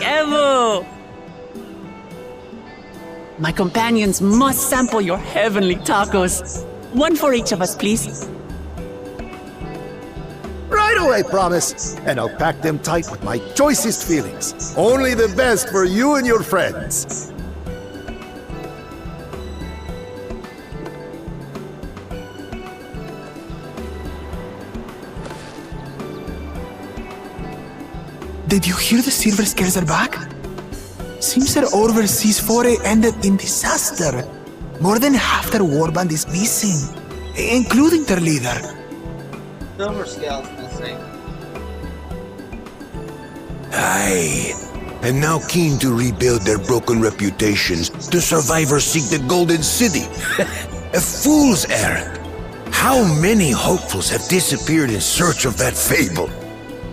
S2: Evo! My companions must sample your heavenly tacos. One for each of us, please.
S9: Right away, promise. And I'll pack them tight with my choicest feelings. Only the best for you and your friends.
S8: Did you hear the Silver Scares are back? Seems their overseas foray ended in disaster. More than half their warband is missing, including their leader.
S1: Silver Scale's missing.
S5: Aye. And now keen to rebuild their broken reputations, the survivors seek the Golden City. A fool's errand. How many hopefuls have disappeared in search of that fable?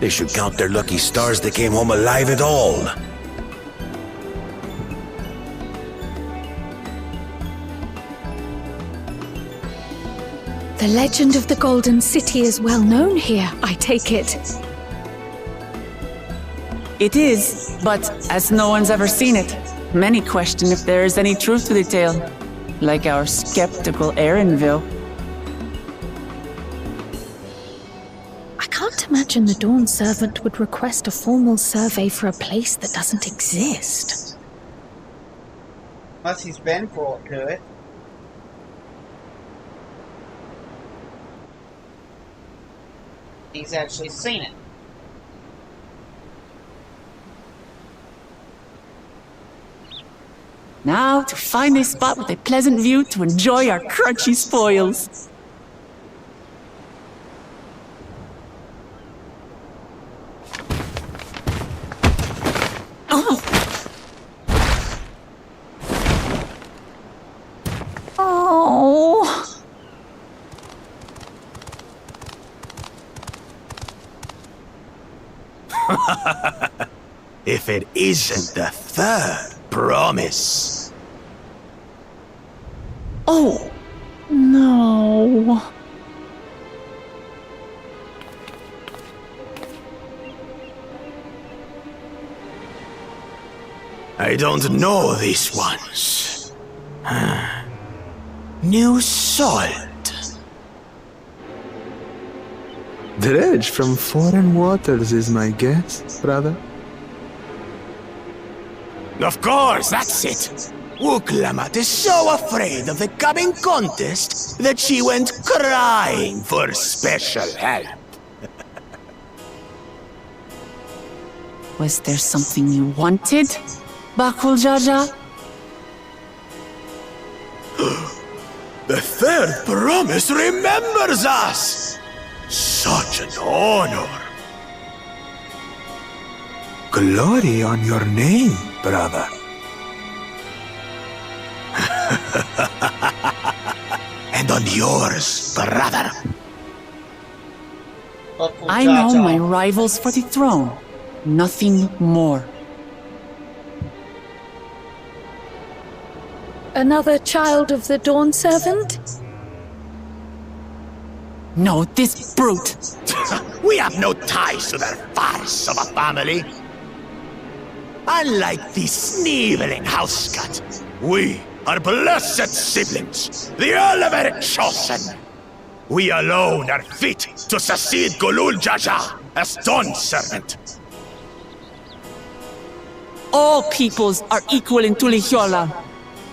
S5: They should count their lucky stars they came home alive at all.
S3: The legend of the Golden City is well known here, I take it.
S2: It is, but as no one's ever seen it, many question if there is any truth to the tale. Like our skeptical Erinville.
S3: I can't imagine the Dawn Servant would request a formal survey for a place that doesn't exist.
S1: Unless he's been brought to it. He's actually seen it.
S2: Now to find a spot with a pleasant view to enjoy our crunchy spoils.
S5: If it isn't the third promise.
S2: Oh, no.
S5: I don't know these ones. New salt.
S8: Dredge from foreign waters is my guess, brother.
S5: Of course, that's it. Wuklamat is so afraid of the coming contest that she went crying for special help.
S2: Was there something you wanted, Bakul Jaja?
S5: The third promise remembers us! Such an honor!
S8: Glory on your name, brother.
S5: And on yours, brother.
S2: I know my rivals for the throne. Nothing more.
S3: Another child of the Dawn Servant?
S2: No, this brute.
S5: We have no ties to their farce of a family. Unlike the sneevling housecut, we are blessed siblings, the elevated chosen. We alone are fit to succeed Golul Jaja as Dawn Servant.
S2: All peoples are equal in Tulihiola.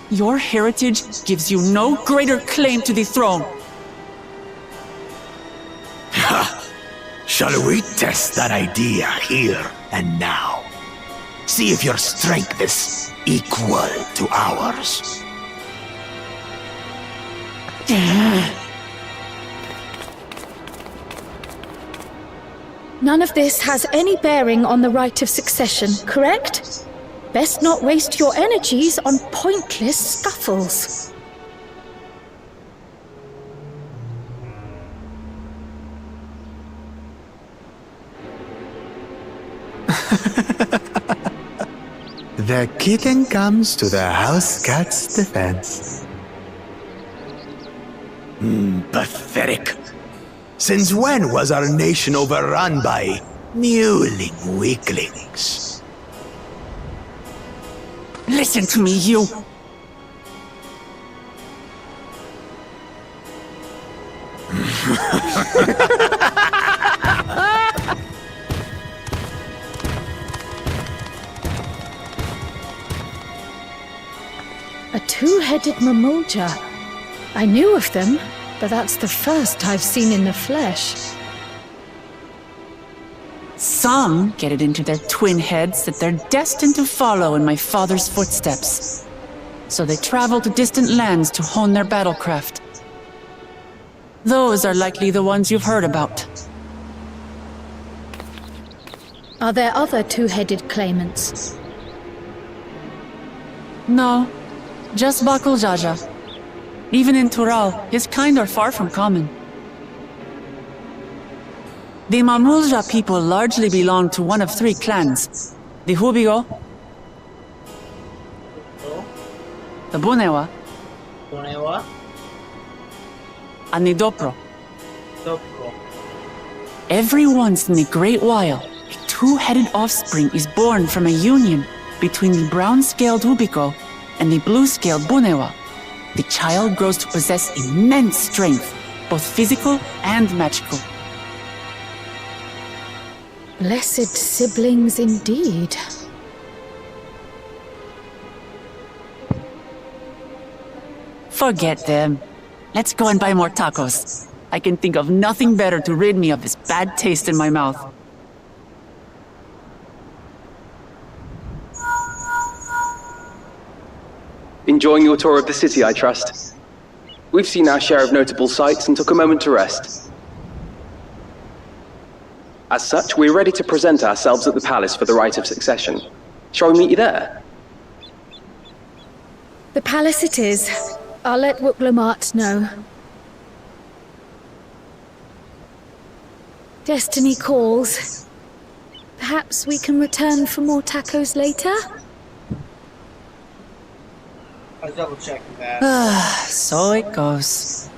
S2: Your heritage gives you no greater claim to the throne.
S5: Shall we test that idea here and now? See if your strength is equal to ours.
S3: None of this has any bearing on the right of succession, correct? Best not waste your energies on pointless scuffles.
S8: The kitten comes to the house cat's defense.
S5: Pathetic. Since when was our nation overrun by mewling weaklings?
S2: Listen to me, you.
S3: A two-headed Mamulja. I knew of them, but that's the first I've seen in the flesh.
S2: Some get it into their twin heads that they're destined to follow in my father's footsteps. So they travel to distant lands to hone their battlecraft. Those are likely the ones you've heard about.
S3: Are there other two-headed claimants?
S2: No, just Bakul Jaja. Even in Tural, his kind are far from common. The Mamulja people largely belong to one of three clans. The Hubigo, the Bunewa, and the Dopro. Every once in the great while, a two-headed offspring is born from a union between the brown-scaled Hubico and the blue-scaled Bunewa. The child grows to possess immense strength, both physical and magical.
S3: Blessed siblings indeed.
S2: Forget them. Let's go and buy more tacos. I can think of nothing better to rid me of this bad taste in my mouth.
S7: Enjoying your tour of the city, I trust. We've seen our share of notable sights and took a moment to rest. As such, we're ready to present ourselves at the palace for the rite of succession. Shall we meet you there?
S3: The palace it is. I'll let Wuklamat know. Destiny calls. Perhaps we can return for more tacos later?
S1: I was double checking that.
S2: So it goes.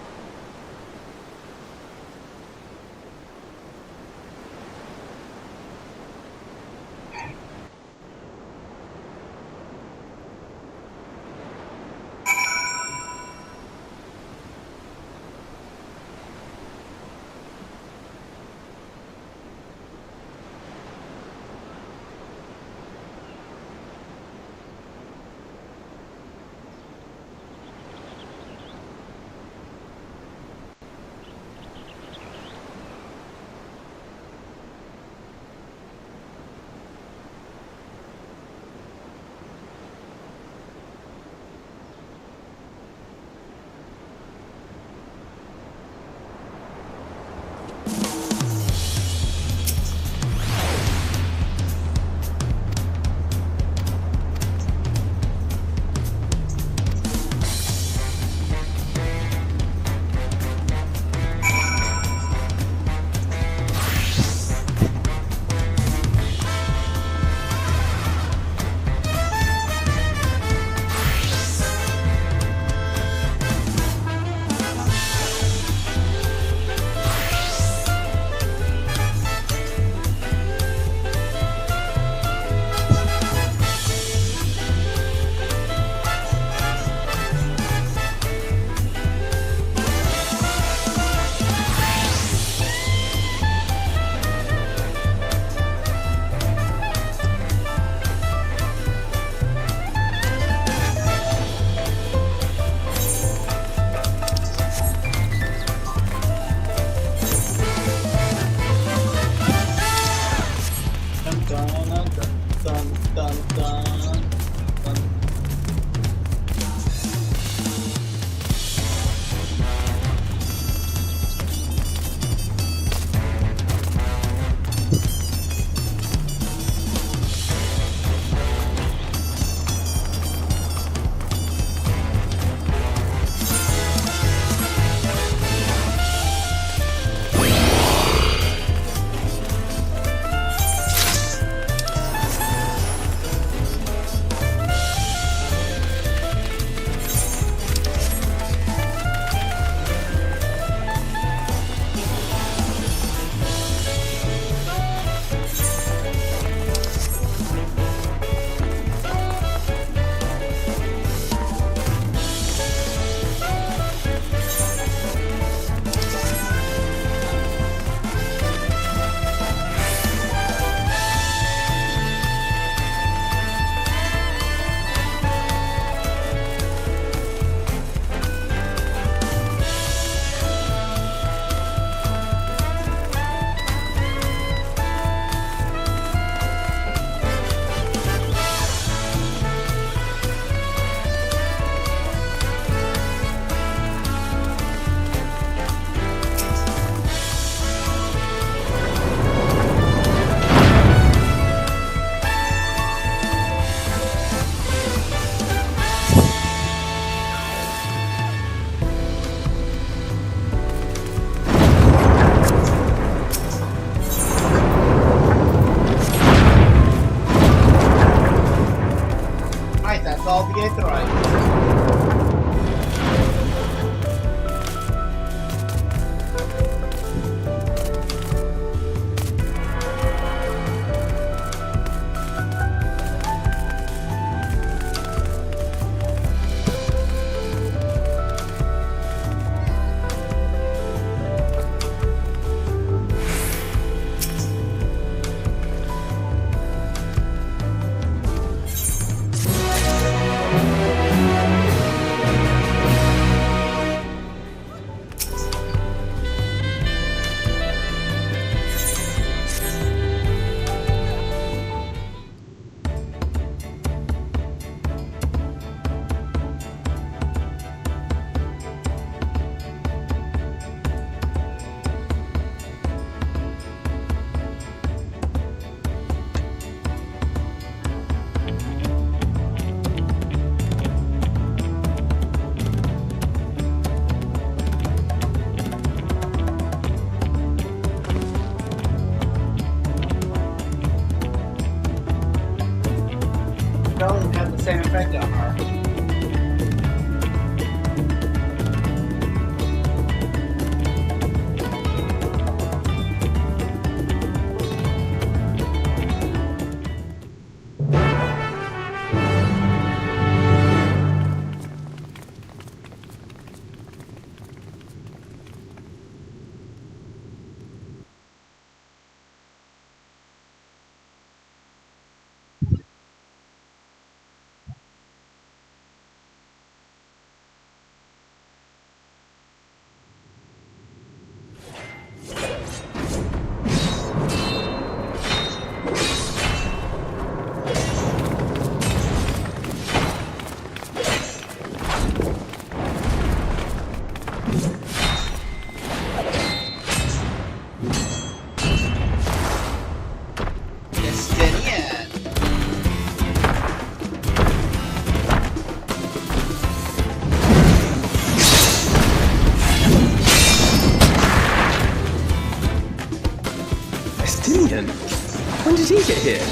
S7: When did he get here?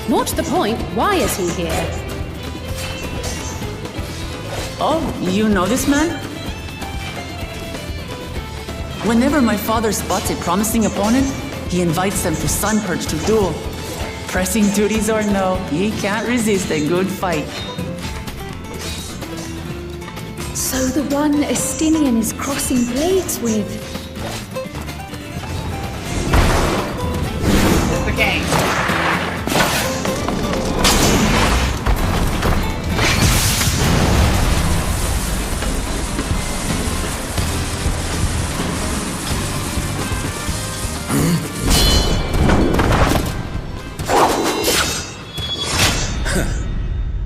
S6: More to the point, why is he here?
S2: Oh, you know this man? Whenever my father spots a promising opponent, he invites them to Sunpurge to duel. Pressing duties or no, he can't resist a good fight.
S3: So the one Estinian is crossing blades with.
S1: It's the game.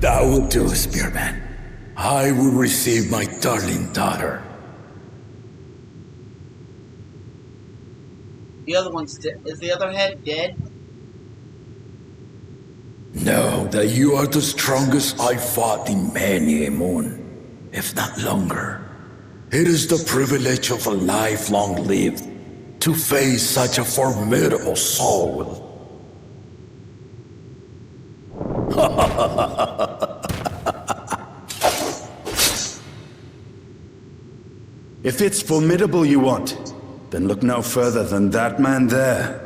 S5: That will do, Spearman. I will receive my darling daughter.
S1: The other one's is the other head dead?
S5: Know that you are the strongest I fought in many a moon, if not longer. It is the privilege of a life long lived to face such a formidable soul.
S10: If it's formidable you want, then look no further than that man there.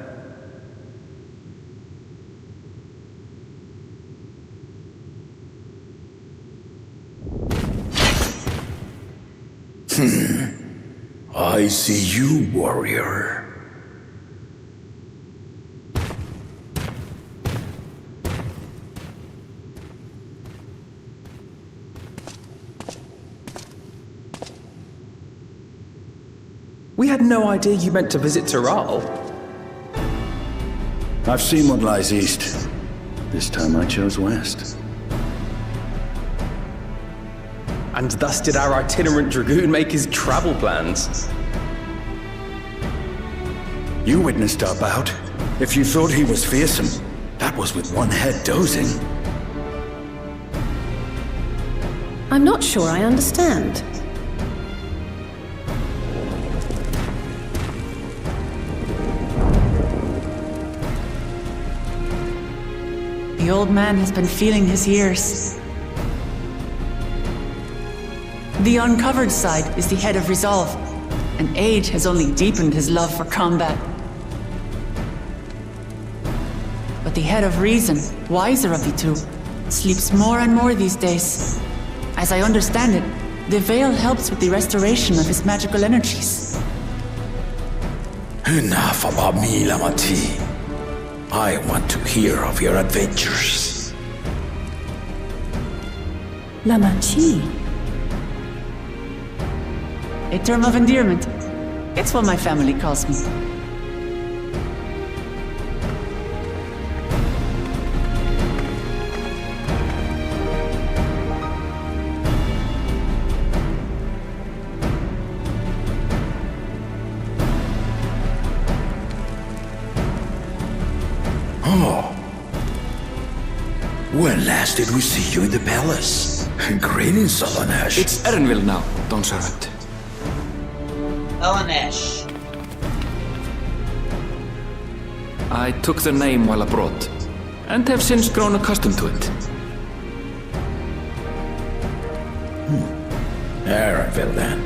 S5: I see you, warrior.
S7: We had no idea you meant to visit Tyrrell.
S10: I've seen what lies east. This time I chose west.
S7: And thus did our itinerant dragoon make his travel plans.
S10: You witnessed our bout. If you thought he was fearsome, that was with one head dozing.
S6: I'm not sure I understand.
S2: The old man has been feeling his years. The uncovered side is the head of resolve, and age has only deepened his love for combat. But the head of reason, wiser of the two, sleeps more and more these days. As I understand it, the veil helps with the restoration of his magical energies.
S5: Enough about me, Lamati. I want to hear of your adventures.
S6: Lamachi.
S2: A term of endearment. It's what my family calls me.
S5: When last did we see you in the palace? Greetings, Alanesh.
S4: It's Erenville now, Dawn Servant.
S1: Alanesh.
S4: I took the name while abroad, and have since grown accustomed to it.
S5: Erenville, then.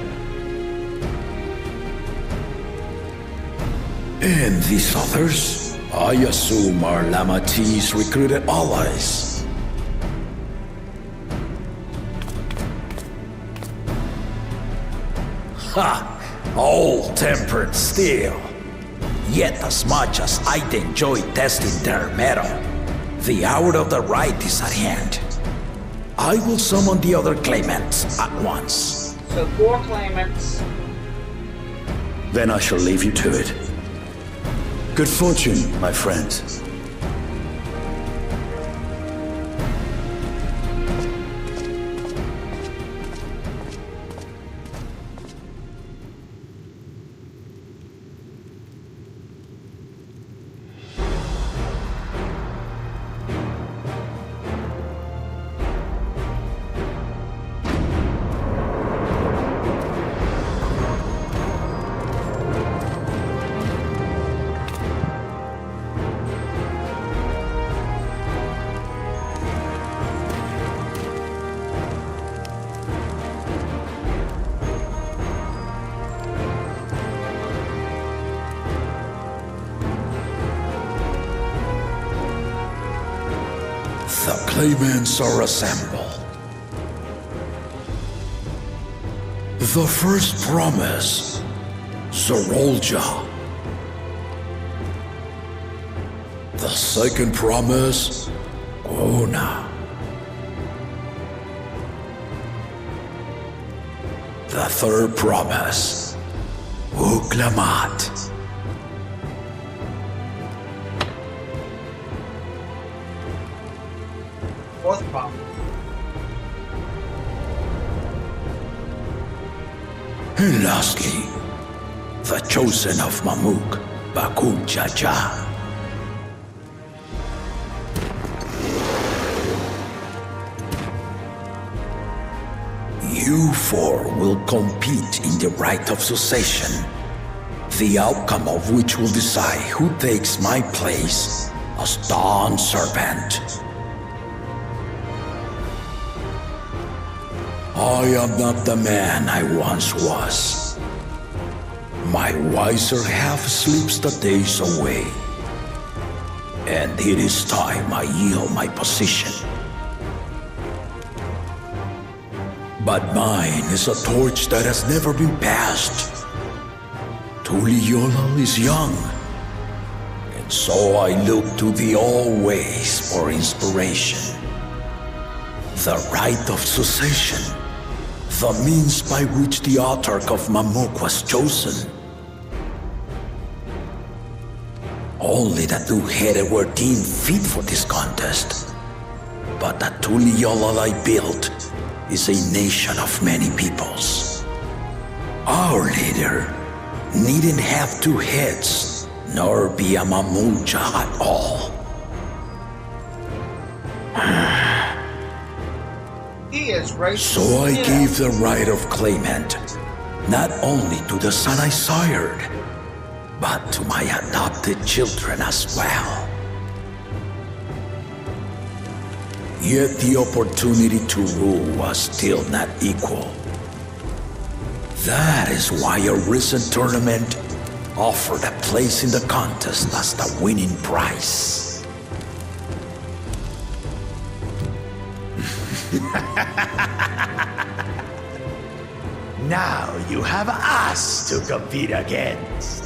S5: And these others, I assume are Lamati's recruited allies. Ha! All-tempered steel. Yet as much as I'd enjoy testing their metal, the hour of the right is at hand. I will summon the other claimants at once.
S1: So 4 claimants.
S10: Then I shall leave you to it. Good fortune, my friends. claimants are assembled. The first promise, Zorolja. The second promise, Ona. The third promise, Uklamat.
S1: Fourth problem.
S10: And lastly, the chosen of Mamuk, Bakul Jaja. You four will compete in the rite of succession, the outcome of which will decide who takes my place as Dawn Servant. I am not the man I once was. My wiser half sleeps the days away, and it is time I yield my position. But mine is a torch that has never been passed. Tuliyola is young, and so I look to the always for inspiration. The rite of succession, the means by which the autarch of Mamuk was chosen. Only the two-headed were deemed fit for this contest, but the Tuliyola I built is a nation of many peoples. Our leader needn't have two heads, nor be a Mamulja at all.
S1: He is racist.
S10: So I gave the right of claimant, not only to the son I sired, but to my adopted children as well. Yet the opportunity to rule was still not equal. That is why a recent tournament offered a place in the contest as the winning prize.
S9: Now you have us to compete against.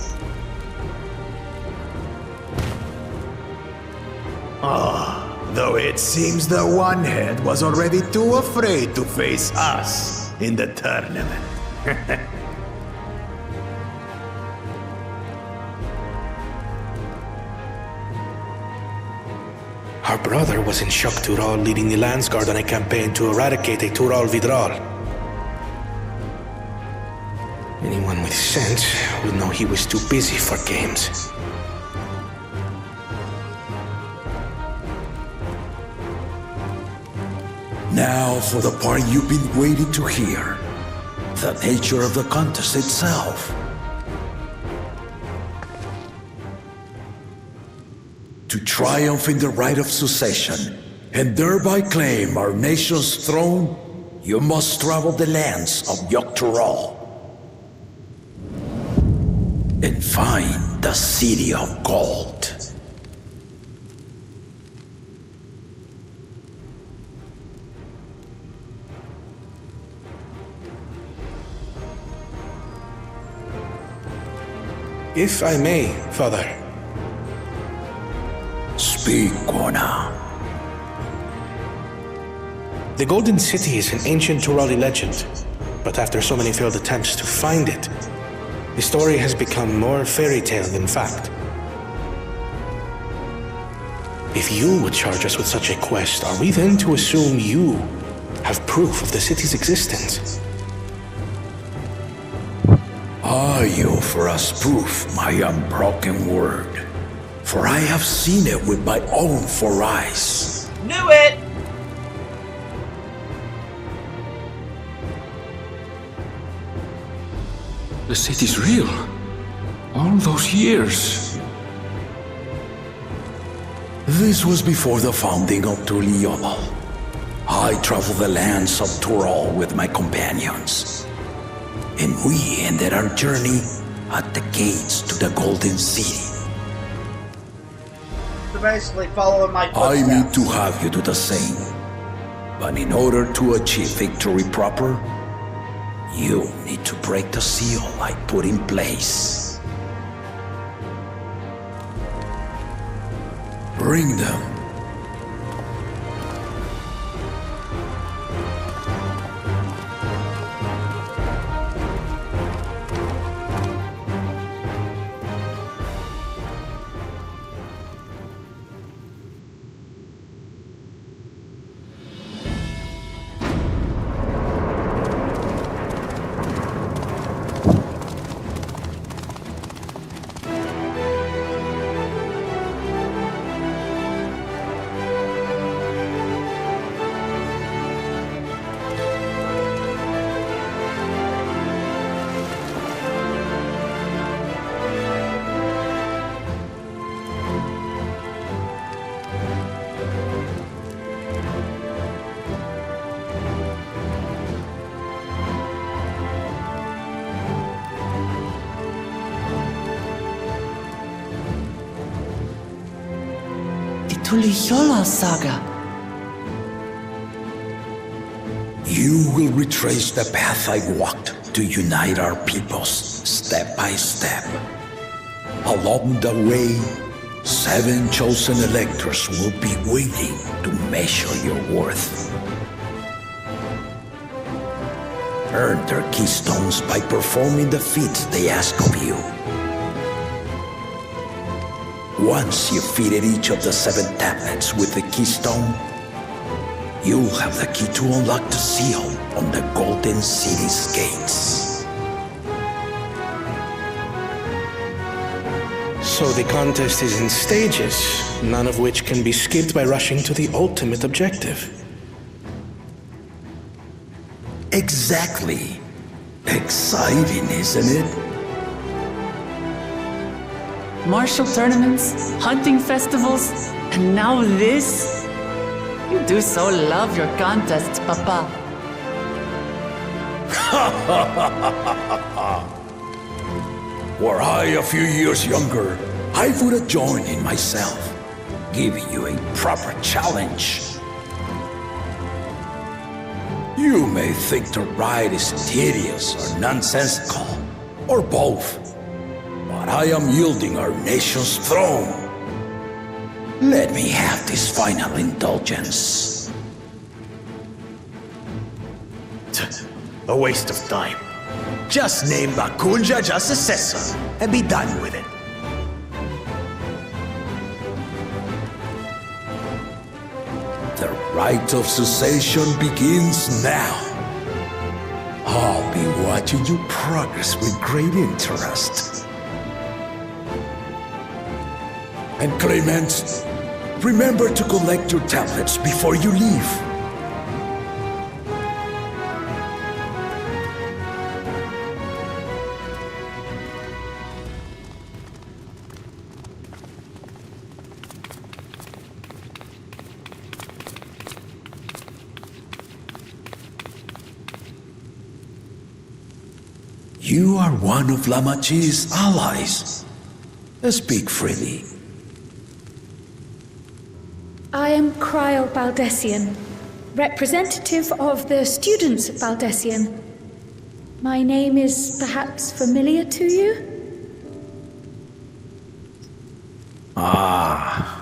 S9: Though it seems the one-head was already too afraid to face us in the tournament.
S11: Our brother was in Shok Tural leading the Landsguard on a campaign to eradicate a Tural Vidral. Anyone with sense would know he was too busy for games.
S10: Now for the part you've been waiting to hear. The nature of the contest itself. To triumph in the rite of succession, and thereby claim our nation's throne, you must travel the lands of Yogg-Tural and find the City of Gold.
S11: If I may, Father.
S10: Speak, Ona.
S11: The Golden City is an ancient Turali legend, but after so many failed attempts to find it, the story has become more fairy tale than fact. If you would charge us with such a quest, are we then to assume you have proof of the city's existence?
S10: I offer as proof my unbroken word, for I have seen it with my own 4 eyes.
S1: Knew it!
S4: The city's real. All those years.
S10: This was before the founding of Tuliyola. I traveled the lands of Tural with my companions, and we ended our journey at the gates to the Golden City.
S1: to basically follow in my
S10: I
S1: footsteps.
S10: need to have you do the same. But in order to achieve victory proper, you need to break the seal I put in place. Bring them.
S2: Tuliyola saga.
S10: You will retrace the path I walked to unite our peoples step by step. Along the way, 7 chosen electors will be waiting to measure your worth. Earn their keystones by performing the feats they ask of you. Once you've fitted each of the 7 tablets with the keystone, you'll have the key to unlock the seal on the Golden City's gates.
S11: So the contest is in stages, none of which can be skipped by rushing to the ultimate objective.
S10: Exactly. Exciting, isn't it?
S2: Martial tournaments, hunting festivals, and now this? You do so love your contests, Papa.
S10: Were I a few years younger, I would have joined in myself, giving you a proper challenge. You may think the ride is tedious or nonsensical, or both. But I am yielding our nation's throne. Let me have this final indulgence.
S9: A waste of time. Just name Bakunja just successor and be done with it.
S10: The rite of cessation begins now. I'll be watching you progress with great interest. And Clement, remember to collect your tablets before you leave. You are one of Lamachi's allies. Speak freely.
S3: I am Cryle Baldessian, representative of the students of Baldessian. My name is perhaps familiar to you?
S10: Ah.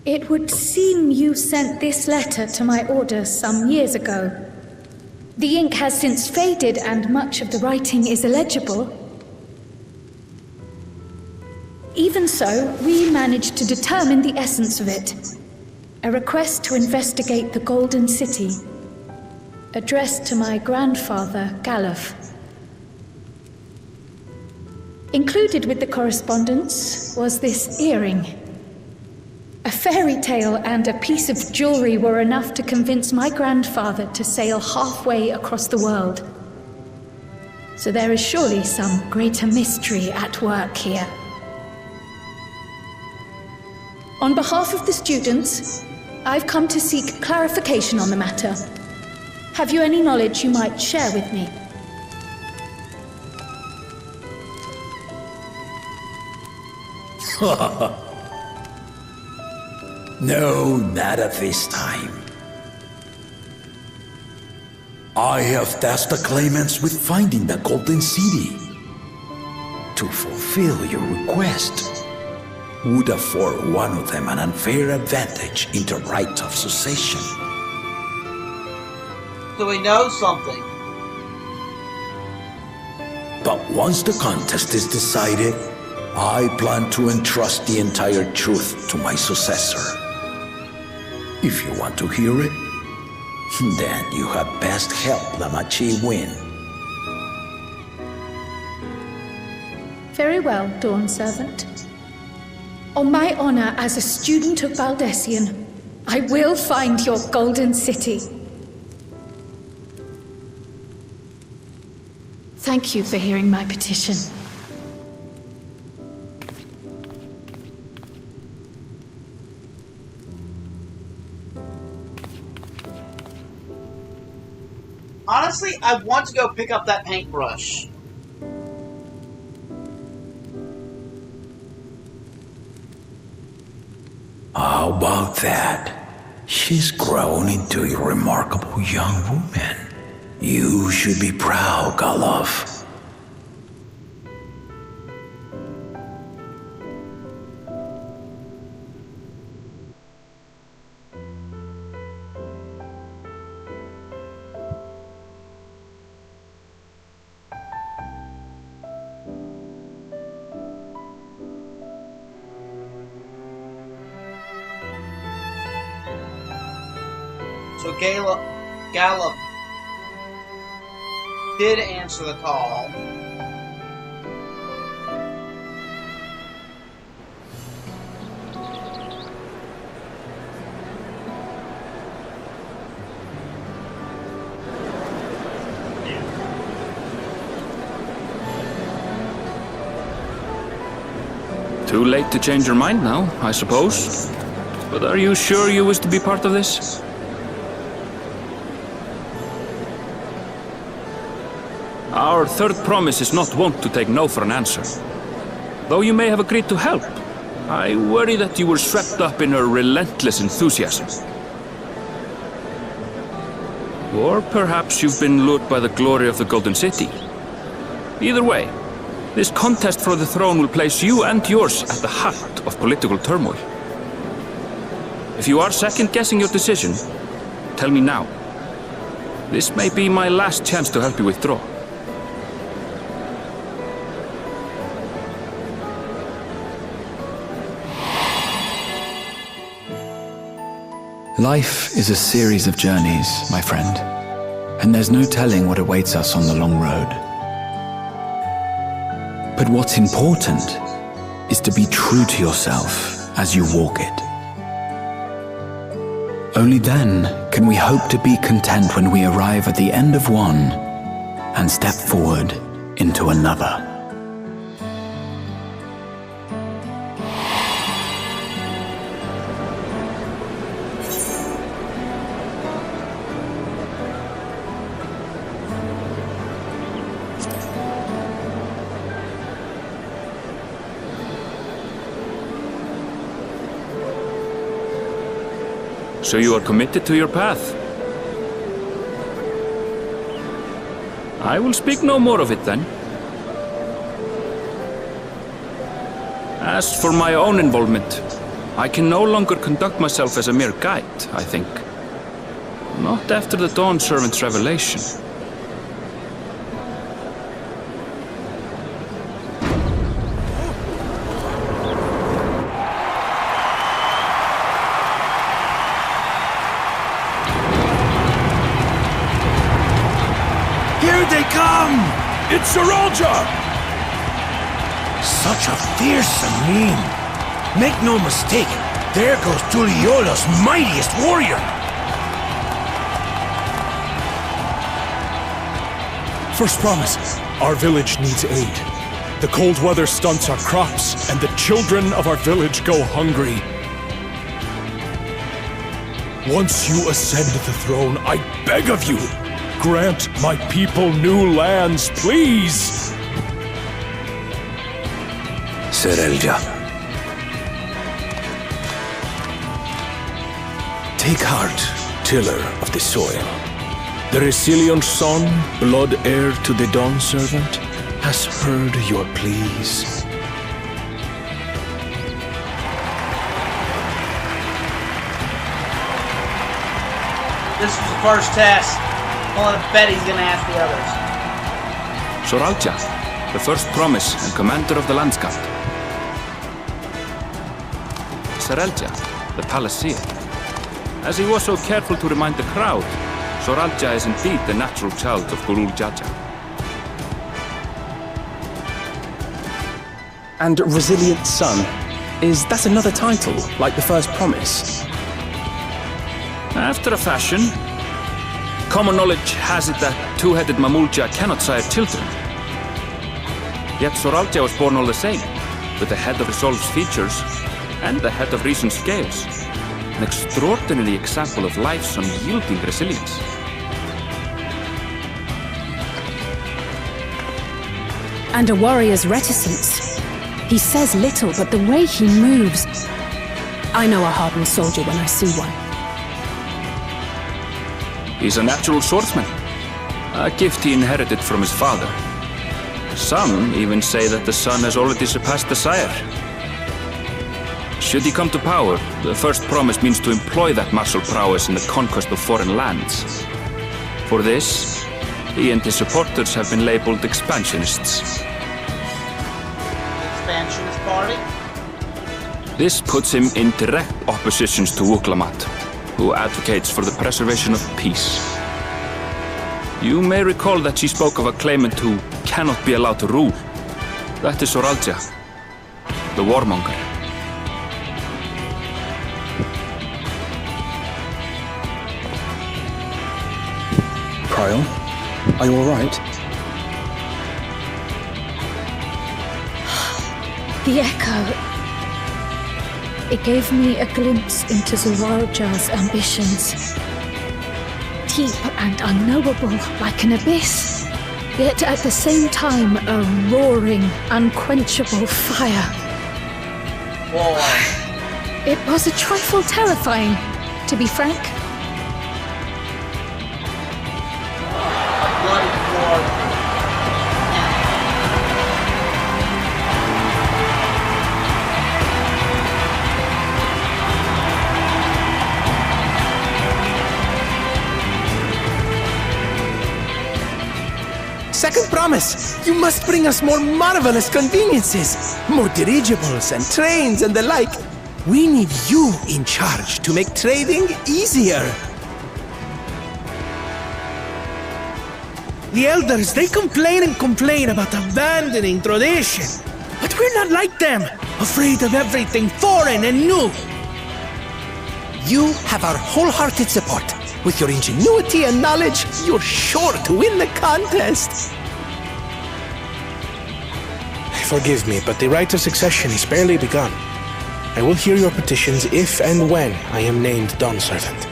S3: It would seem you sent this letter to my order some years ago. The ink has since faded and much of the writing is illegible. Even so, we managed to determine the essence of it. A request to investigate the Golden City, addressed to my grandfather, Galuf. Included with the correspondence was this earring. A fairy tale and a piece of jewelry were enough to convince my grandfather to sail halfway across the world. So there is surely some greater mystery at work here. On behalf of the students, I've come to seek clarification on the matter. Have you any knowledge you might share with me?
S10: No, not at this time. I have tasked the claimants with finding the Golden City. To fulfill your request would afford one of them an unfair advantage in the right of succession.
S1: So we know something.
S10: But once the contest is decided, I plan to entrust the entire truth to my successor. If you want to hear it, then you had best help Lamachi win.
S3: Very well, Dawn Servant. On my honor as a student of Valdesian, I will find your Golden City. Thank you for hearing my petition.
S1: Honestly, I want to go pick up that paintbrush.
S10: How about that? She's grown into a remarkable young woman. You should be proud, Galov.
S1: So Gallup did answer the call.
S4: Too late to change your mind now, I suppose. But are you sure you wish to be part of this? Our third promise is not wont to take no for an answer. Though you may have agreed to help, I worry that you were swept up in her relentless enthusiasm. Or perhaps you've been lured by the glory of the Golden City. Either way, this contest for the throne will place you and yours at the heart of political turmoil. If you are second-guessing your decision, tell me now. This may be my last chance to help you withdraw.
S12: Life is a series of journeys, my friend, and there's no telling what awaits us on the long road. But what's important is to be true to yourself as you walk it. Only then can we hope to be content when we arrive at the end of one and step forward into another.
S4: So you are committed to your path? I will speak no more of it then. As for my own involvement, I can no longer conduct myself as a mere guide, I think. Not after the Dawn Servant's revelation.
S5: It's Saralja! Such a fearsome mien. Make no mistake, there goes Tuliola's mightiest warrior!
S13: First promise, our village needs aid. The cold weather stunts our crops, and the children of our village go hungry. Once you ascend the throne, I beg of you, grant my people new lands, please!
S10: Serelja,
S13: Take heart, tiller of the soil. The resilient son, blood heir to the Dawn Servant, has heard your pleas.
S1: This was the first test. Well, I bet he's gonna ask the others.
S4: Soralja, the first promise and commander of the Landscape. Serelja, the Palaceer. As he was so careful to remind the crowd, Soralja is indeed the natural child of Gurul Jaja.
S7: And Resilient Son. That's another title, like the first promise?
S4: After a fashion. Common knowledge has it that two-headed Mamulja cannot sire children. Yet Soralja was born all the same, with the head of Resolve's features and the head of Reason's scales. An extraordinary example of life's unyielding resilience.
S6: And a warrior's reticence. He says little, but the way he moves... I know a hardened soldier when I see one.
S4: He's a natural swordsman, a gift he inherited from his father. Some even say that the son has already surpassed the sire. Should he come to power, the first promise means to employ that martial prowess in the conquest of foreign lands. For this, he and his supporters have been labeled expansionists.
S1: Expansionist party?
S4: This puts him in direct opposition to Wuklamat, who advocates for the preservation of peace. You may recall that she spoke of a claimant who cannot be allowed to rule. That is Soralja, the warmonger.
S7: Kyle, are you alright?
S3: The echo. It gave me a glimpse into Zoralja's ambitions. Deep and unknowable, like an abyss. Yet at the same time, a roaring, unquenchable fire.
S1: Whoa.
S3: It was a trifle terrifying, to be frank.
S8: Second promise, you must bring us more marvelous conveniences, more dirigibles and trains and the like. We need you in charge to make trading easier.
S14: The elders, they complain and complain about abandoning tradition. But we're not like them, afraid of everything foreign and new.
S8: You have our wholehearted support. With your ingenuity and knowledge, you're sure to win the contest.
S11: Forgive me, but the rite of succession is barely begun. I will hear your petitions if and when I am named Dawn Servant.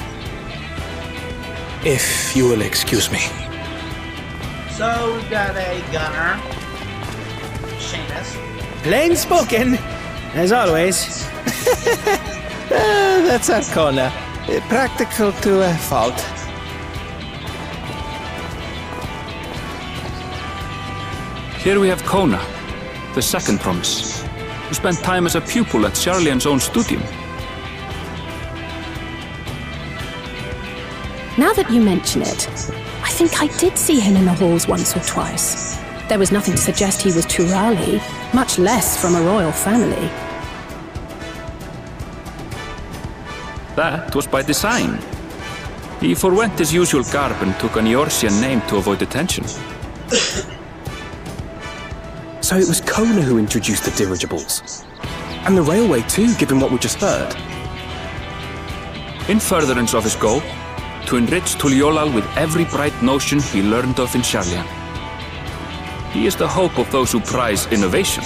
S11: If you will excuse me.
S1: So we've got a gunner, Seamus.
S14: Plain spoken, as always.
S8: That's Arcona. Practical to a fault.
S4: Here we have Kona, the second promise, who spent time as a pupil at Charlian's own studio.
S6: Now that you mention it, I think I did see him in the halls once or twice. There was nothing to suggest he was Turali, much less from a royal family.
S4: That was by design. He forwent his usual garb and took an Eorzean name to avoid attention.
S7: So it was Kona who introduced the dirigibles. And the railway too, given what we just heard.
S4: In furtherance of his goal, to enrich Tuliolal with every bright notion he learned of in Charlian. He is the hope of those who prize innovation.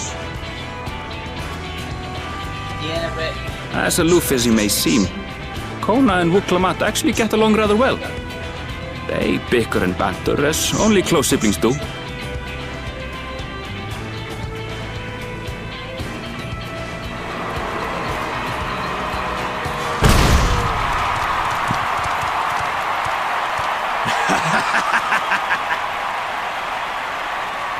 S1: Yeah, but...
S4: As aloof as he may seem, Kona and Wuklamat actually get along rather well. They bicker and banter as only close siblings do.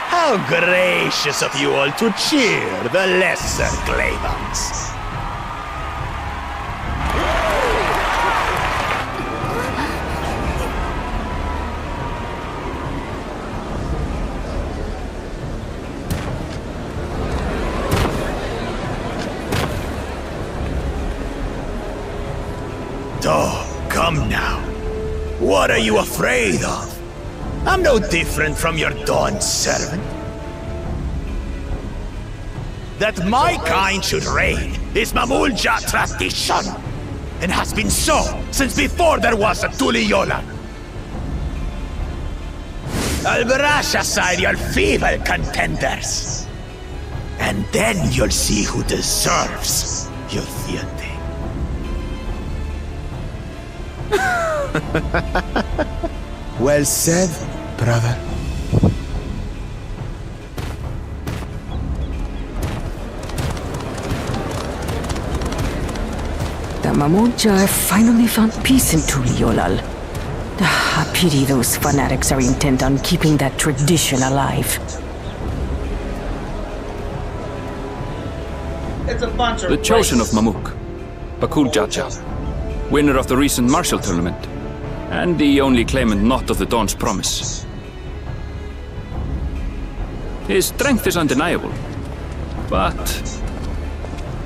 S5: How gracious of you all to cheer the lesser claimants. Come now. What are you afraid of? I'm no different from your Dawn servant. That my kind should reign is Mamulja tradition, and has been so since before there was a Tuliyola. I'll brush aside your feeble contenders, and then you'll see who deserves your fealty.
S8: Well said, brother.
S15: The Mamulja have finally found peace in Tuliolal. I pity those fanatics are intent on keeping that tradition alive.
S1: It's a bunch of
S4: The chosen of Mamuk, Bakul Jaja, winner of the recent martial tournament, and the only claimant not of the Dawn's promise. His strength is undeniable, but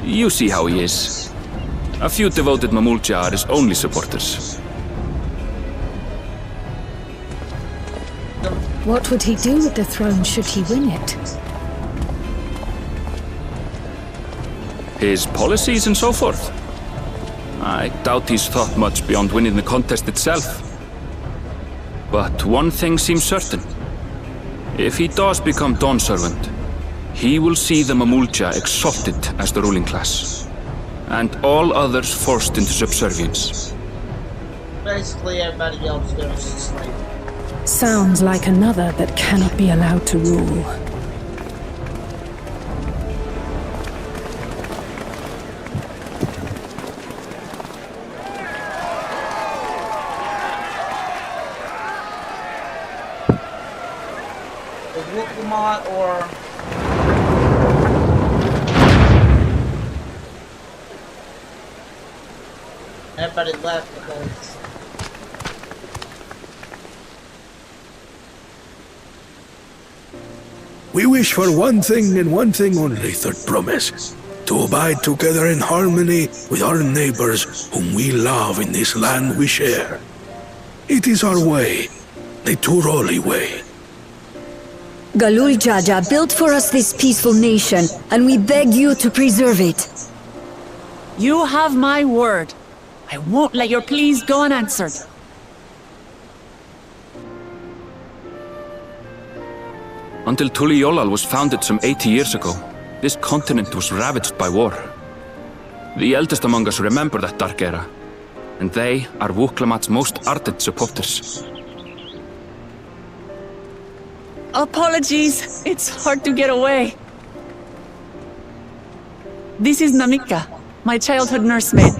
S4: you see how he is. A few devoted Mamulja are his only supporters.
S3: What would he do with the throne should he win it?
S4: His policies and so forth. I doubt he's thought much beyond winning the contest itself. But one thing seems certain. If he does become Dawn Servant, he will see the Mamulja exalted as the ruling class, and all others forced into subservience.
S1: Basically, everybody else goes to sleep.
S6: Sounds like another that cannot be allowed to rule.
S1: Or everybody left because
S13: We wish for one thing and one thing only, Third Promise. To abide together in harmony with our neighbors whom we love in this land we share. It is our way, the Turoli way.
S15: Galul Jaja built for us this peaceful nation, and we beg you to preserve it.
S2: You have my word. I won't let your pleas go unanswered.
S4: Until Tuliolal was founded some 80 years ago, this continent was ravaged by war. The eldest among us remember that dark era, and they are Wuklamat's most ardent supporters.
S2: Apologies, it's hard to get away. This is Namika, my childhood nursemaid.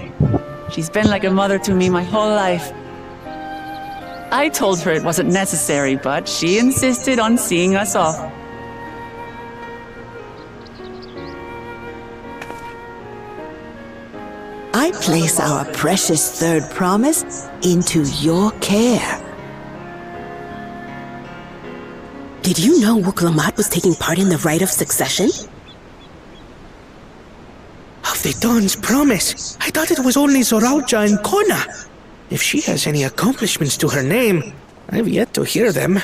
S2: She's been like a mother to me my whole life. I told her it wasn't necessary, but she insisted on seeing us off.
S16: I place our precious Third Promise into your care.
S6: Did you know Wuklamat was taking part in the rite of succession?
S14: Of the Dawn's promise. I thought it was only Zoralja and Kona. If she has any accomplishments to her name, I've yet to hear them.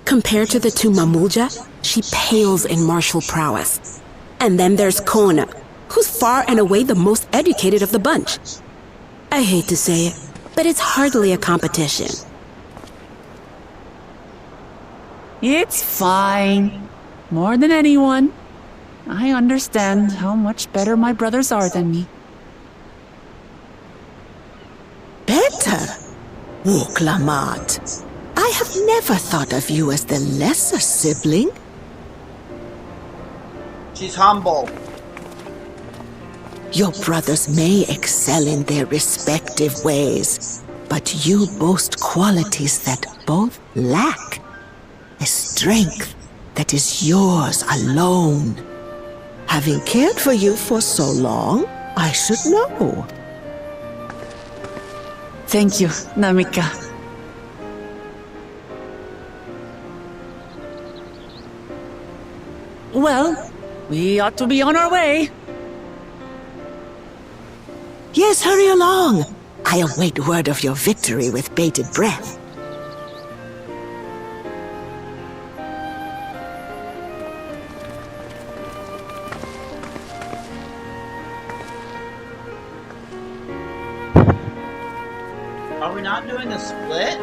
S6: Compared to the two Mamulja, she pales in martial prowess. And then there's Kona, who's far and away the most educated of the bunch. I hate to say it, but it's hardly a competition.
S2: It's fine. More than anyone. I understand how much better my brothers are than me.
S16: Better? Wuklamat. I have never thought of you as the lesser sibling.
S1: she's humble.
S16: Your brothers may excel in their respective ways, But you boast qualities that both lack. A strength that is yours alone. Having cared for you for so long, I should know.
S2: Thank you, Namika. Well, we ought to be on our way.
S16: Yes, hurry along. I await word of your victory with bated breath.
S1: Are we not doing a split?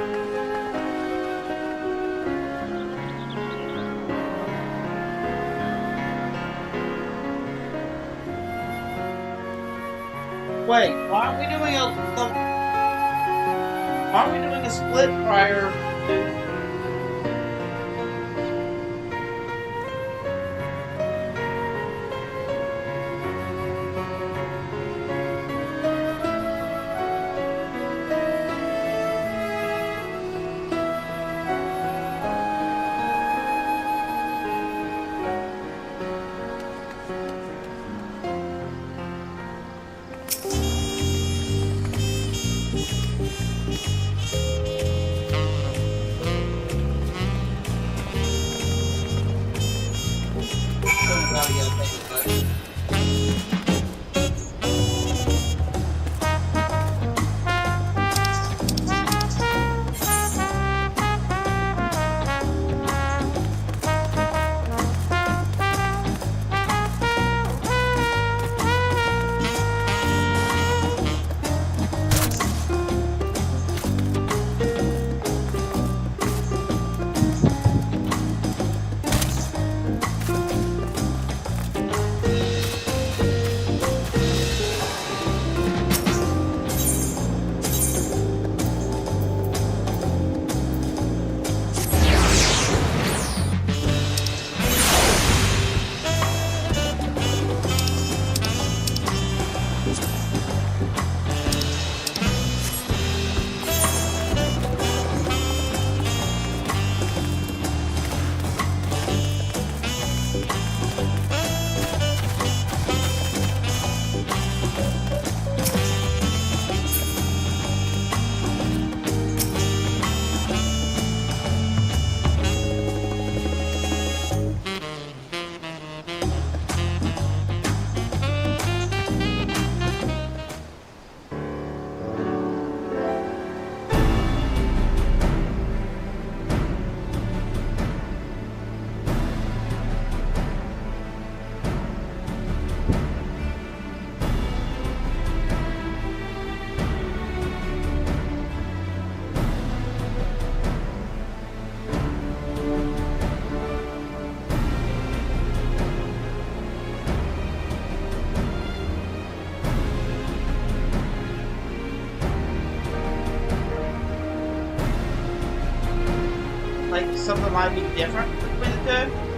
S1: Wait, why aren't we doing a split prior to... like something might be different between the two?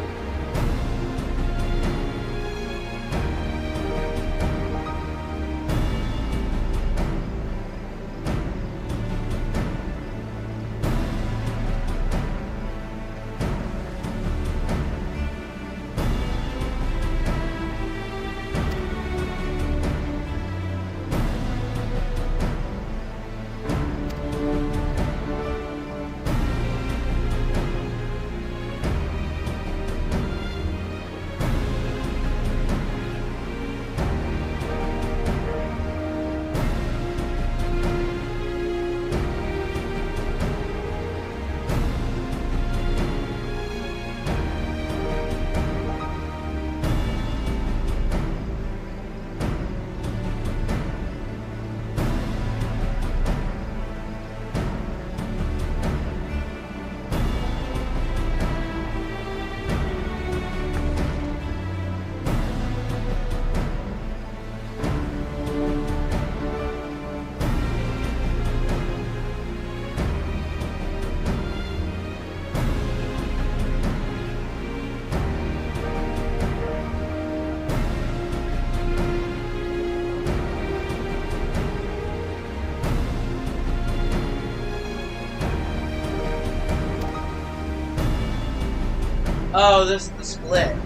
S1: Oh, this is the split.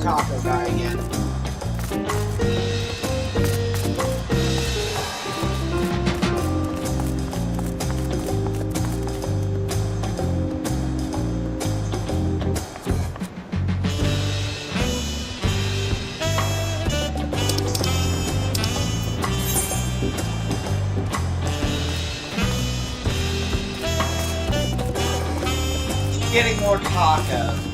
S1: Taco guy again. Getting more tacos.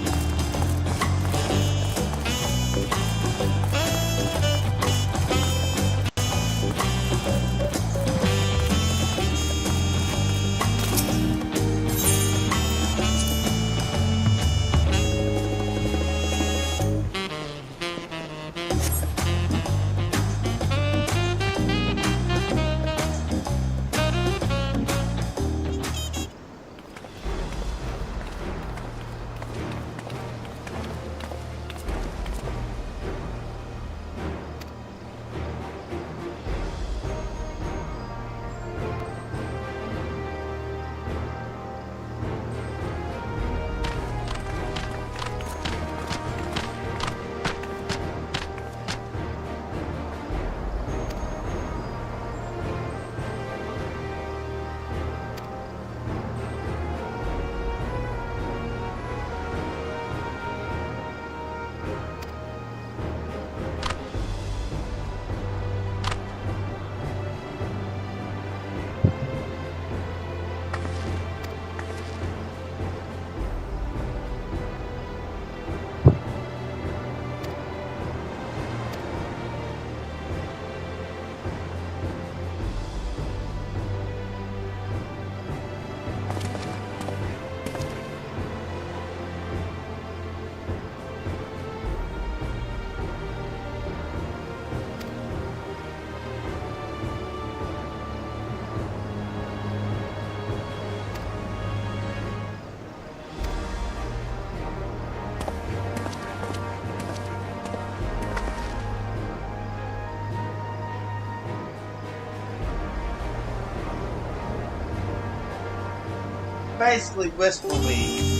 S1: Basically wistfully.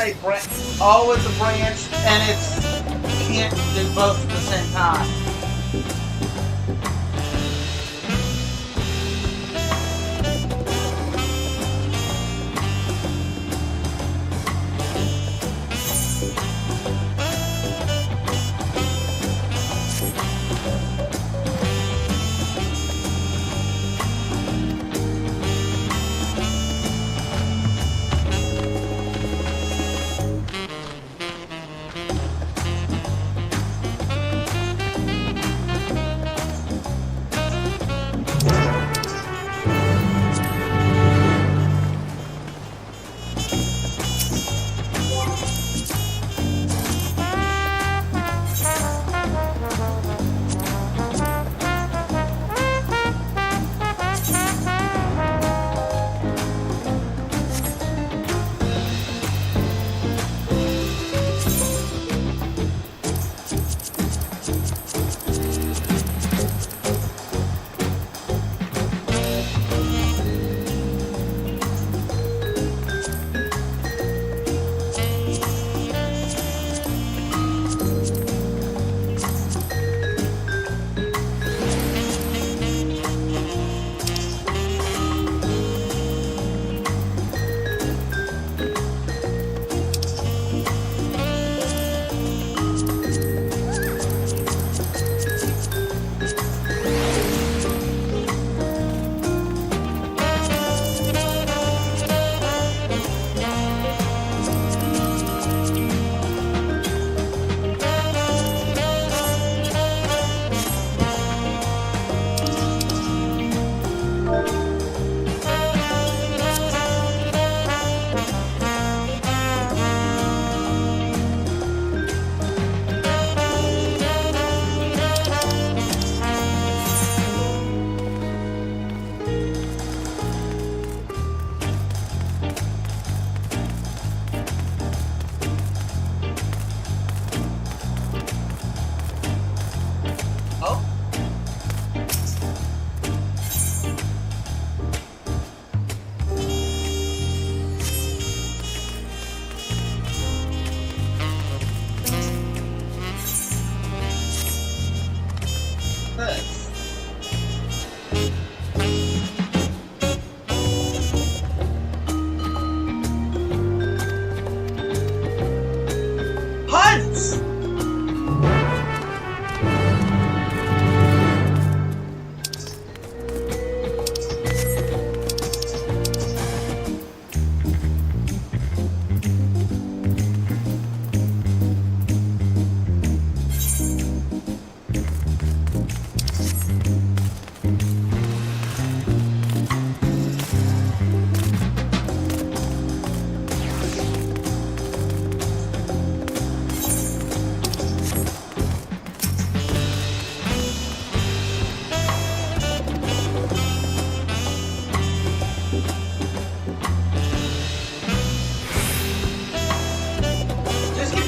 S1: a branch. O is a branch, and it's you can't do both at the same time.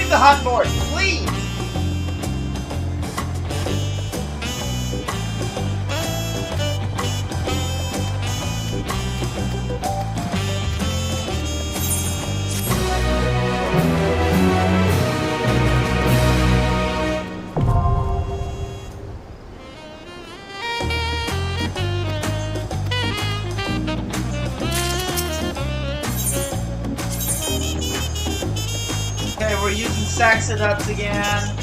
S1: The hot board, please! Okay, we're using Saxonuts again.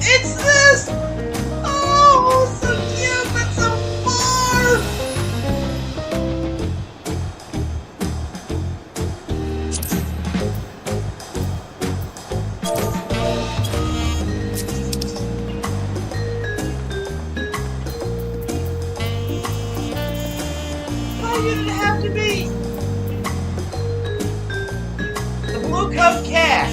S1: It's this! Oh, so cute, but so far! Why did it have to be? The blue coat cat.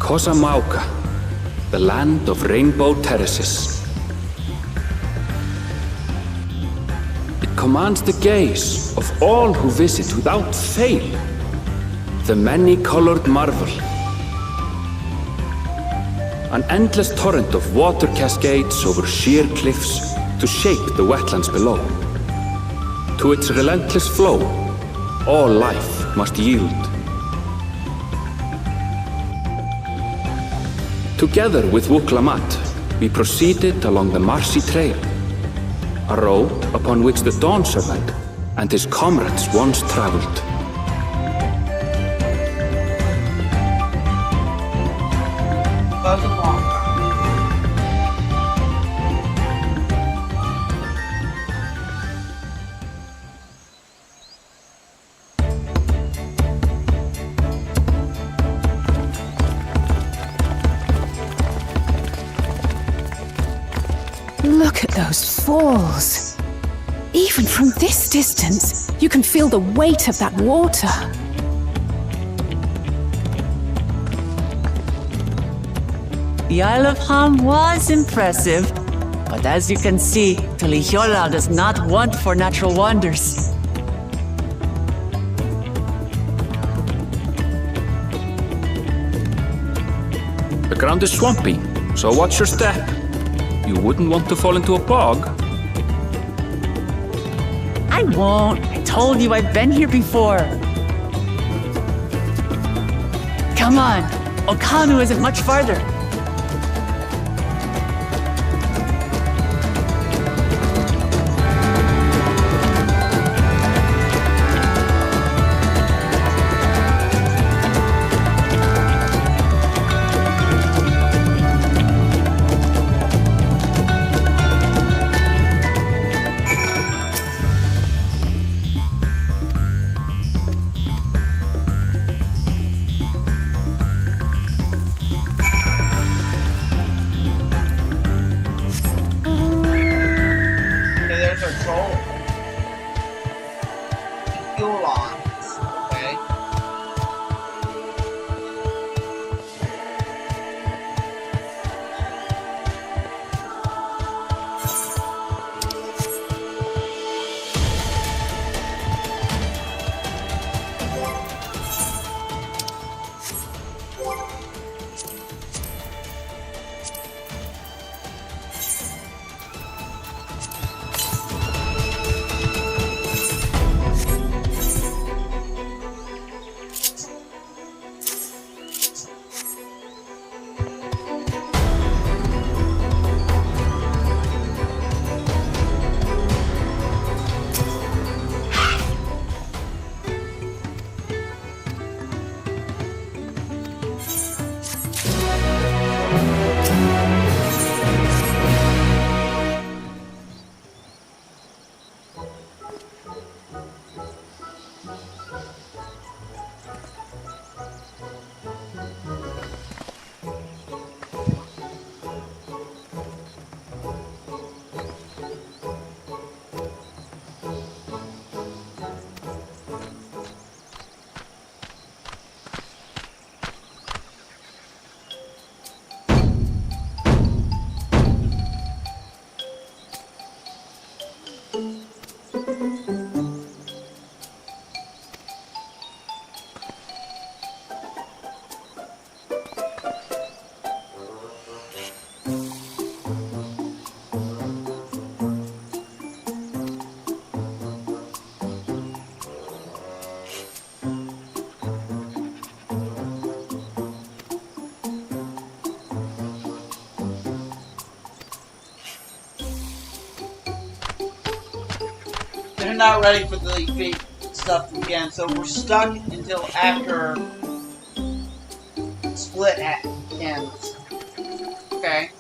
S4: Kosamauka, the land of rainbow terraces. It commands the gaze of all who visit without fail. The many-colored marvel. An endless torrent of water cascades over sheer cliffs to shape the wetlands below. To its relentless flow, all life must yield. Together with Wuklamat, we proceeded along the marshy trail, a road upon which the Dawn Servant and his comrades once traveled.
S3: Look at those falls. Even from this distance, you can feel the weight of that water.
S2: The Isle of Ham was impressive, but as you can see, Tuliyollal does not want for natural wonders.
S4: The ground is swampy, so watch your step. You wouldn't want to fall into a bog.
S2: I won't. I told you I've been here before. Come on. Okanu isn't much farther.
S1: They're not ready for the fate stuff again, so we're stuck until after split ends. Okay.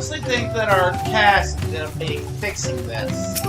S1: honestly think that our cast is going to be fixing this.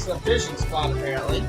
S1: A fishing spot, apparently.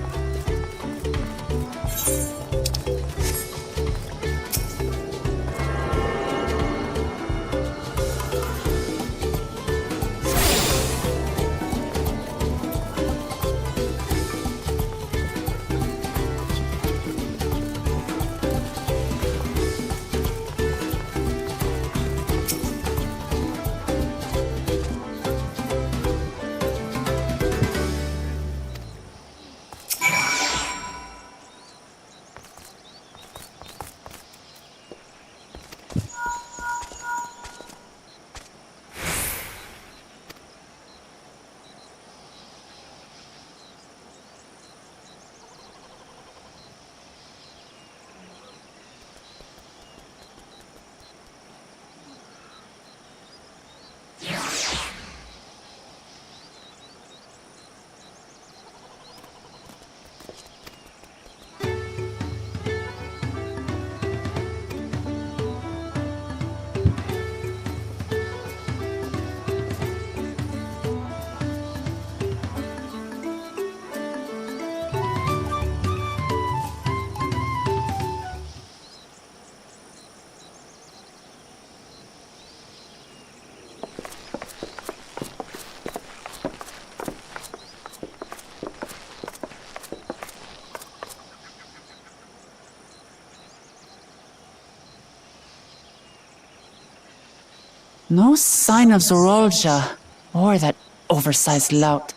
S2: No sign of Zorolja or that oversized lout.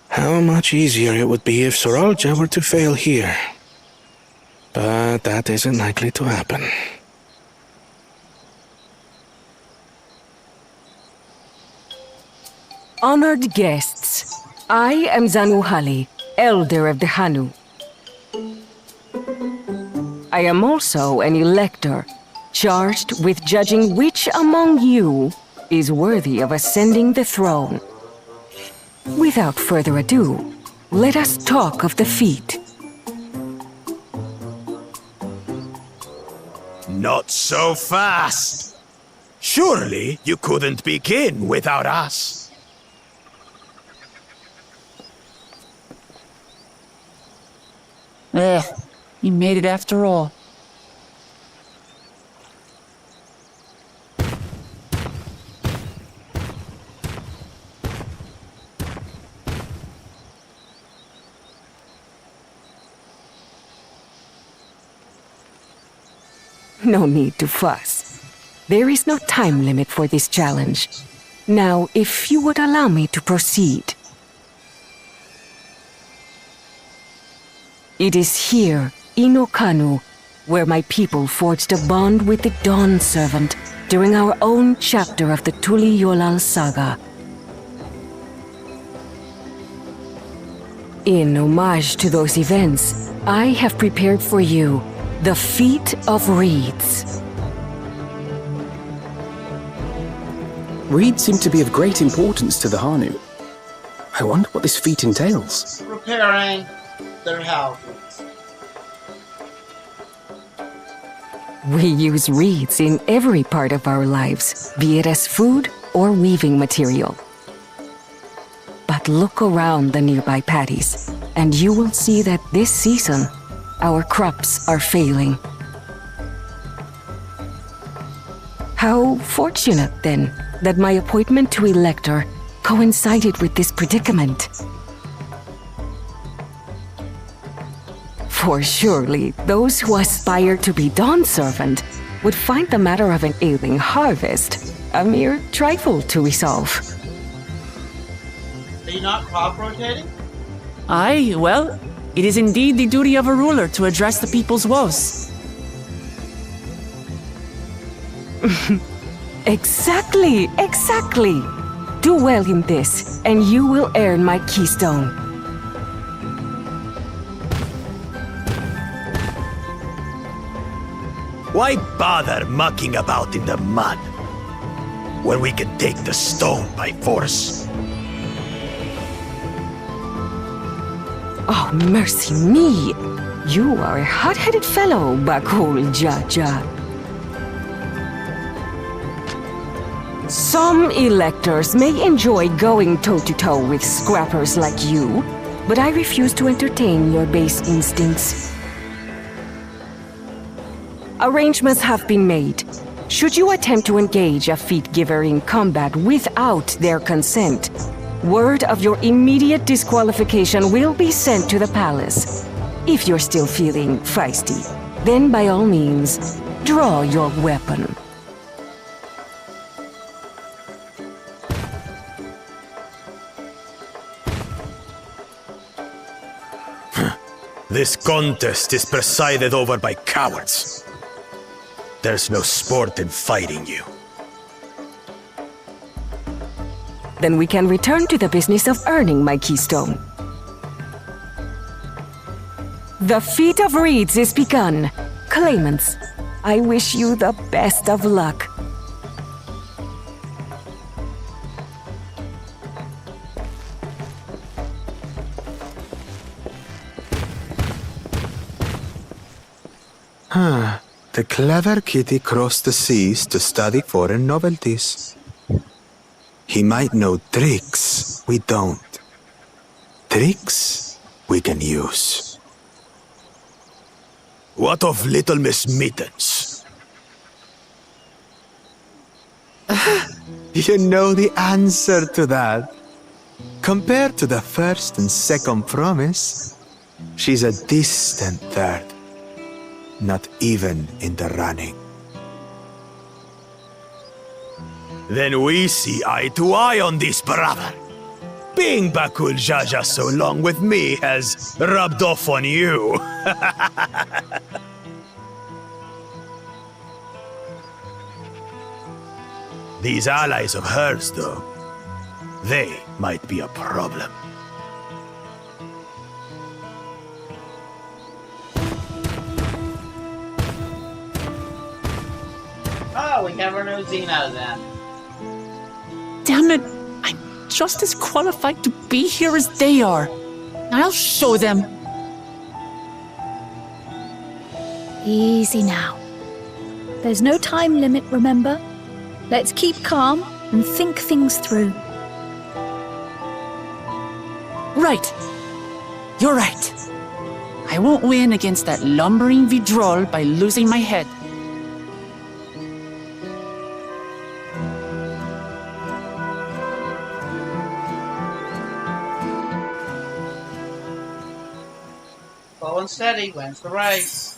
S11: How much easier it would be if Zorolja were to fail here. But that isn't likely to happen.
S15: Honored guests, I am Zanuhali, Elder of the Hanu. I am also an elector, charged with judging which among you is worthy of ascending the throne. Without further ado, let us talk of the feat.
S5: Not so fast! Surely you couldn't begin without us.
S2: You made it after all.
S15: No need to fuss. There is no time limit for this challenge. Now, if you would allow me to proceed. It is here, in Okanu, where my people forged a bond with the Dawn Servant during our own chapter of the Tuli Yolal saga. In homage to those events, I have prepared for you the Feat of Reeds.
S7: Reeds seem to be of great importance to the Hanu. I wonder what this feat entails.
S1: Repairing their houses.
S15: We use reeds in every part of our lives, be it as food or weaving material. But look around the nearby paddies, and you will see that this season, our crops are failing. How fortunate, then, that my appointment to Elector coincided with this predicament. For surely those who aspire to be Dawn Servant would find the matter of an ailing harvest a mere trifle to resolve.
S1: Are you not crop rotating?
S2: Aye, well, it is indeed the duty of a ruler to address the people's woes.
S15: Exactly. Do well in this, and you will earn my keystone.
S5: Why bother mucking about in the mud when we can take the stone by force?
S15: Oh, mercy me! You are a hot-headed fellow, Bakul Jaja. Some electors may enjoy going toe-to-toe with scrappers like you, but I refuse to entertain your base instincts. Arrangements have been made. Should you attempt to engage a feat giver in combat without their consent, word of your immediate disqualification will be sent to the palace. If you're still feeling feisty, then by all means, draw your weapon.
S5: This contest is presided over by cowards. There's no sport in fighting you.
S15: Then we can return to the business of earning my keystone. The feat of reeds is begun. Claimants, I wish you the best of luck.
S8: The clever kitty crossed the seas to study foreign novelties. He might know tricks we don't. Tricks we can use.
S5: What of Little Miss Mittens?
S8: You know the answer to that. Compared to the first and second promise, she's a distant third. Not even in the running.
S5: Then we see eye to eye on this, brother. Being Bakul Jaja so long with me has rubbed off on you. These allies of hers, though, they might be a problem.
S1: Oh, we never knew Xeno then.
S2: Damn it! I'm just as qualified to be here as they are. I'll show them.
S3: Easy now. There's no time limit, remember? Let's keep calm and think things through.
S2: Right. You're right. I won't win against that lumbering Vidrol by losing my head.
S1: Slow and steady wins the race.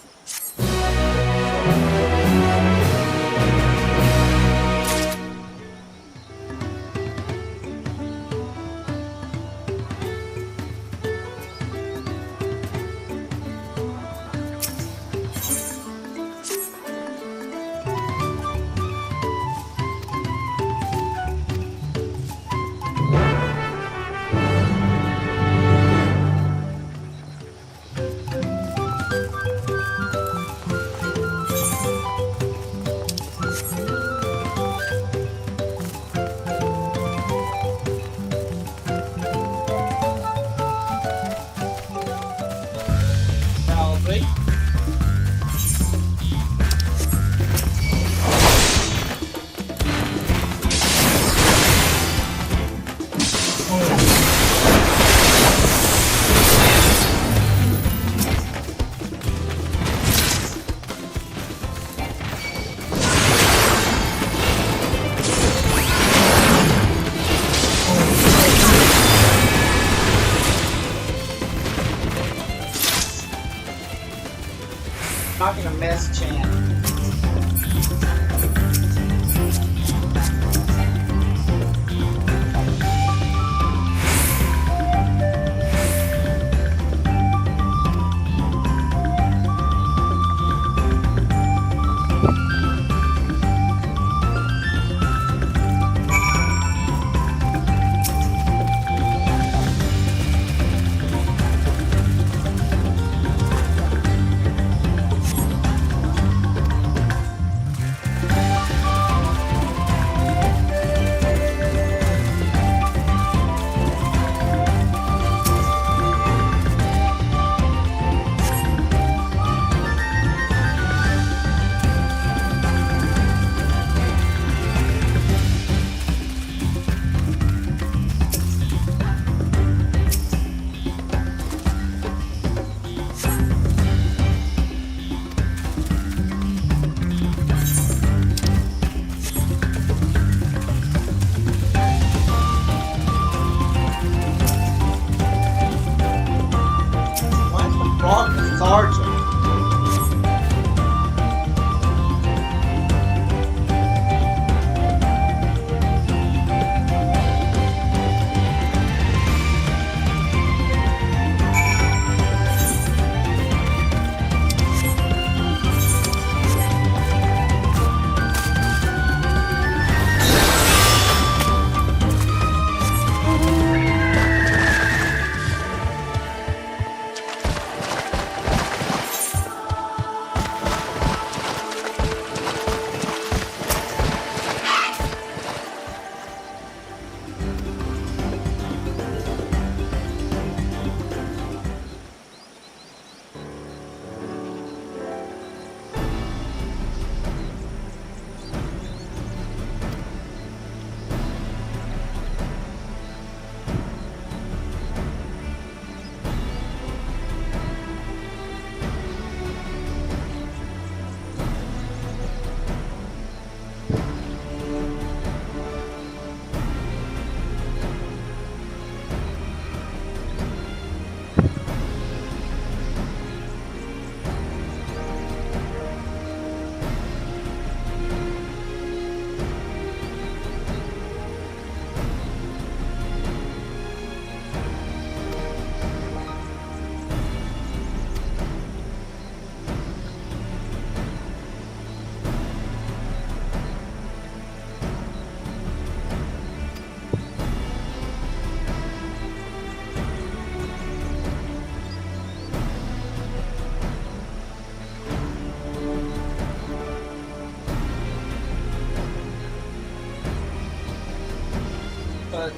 S1: but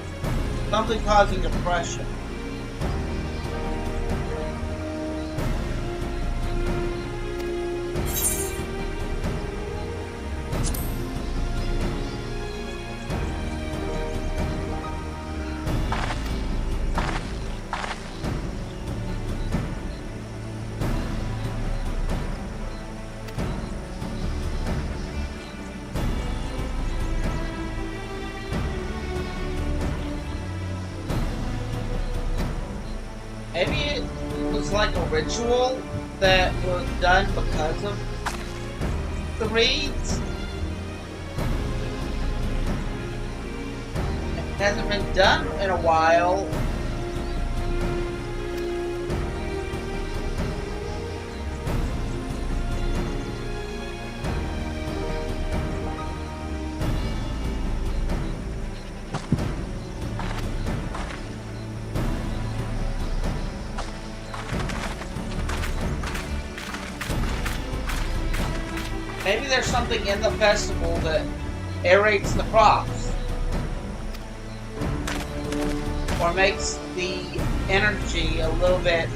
S1: something causing depression. Maybe it was like a ritual that was done because of the reeds. It hasn't been done in a while. Maybe there's something in the festival that aerates the crops. Or makes the energy a little bit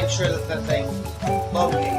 S1: make sure that that thing locates.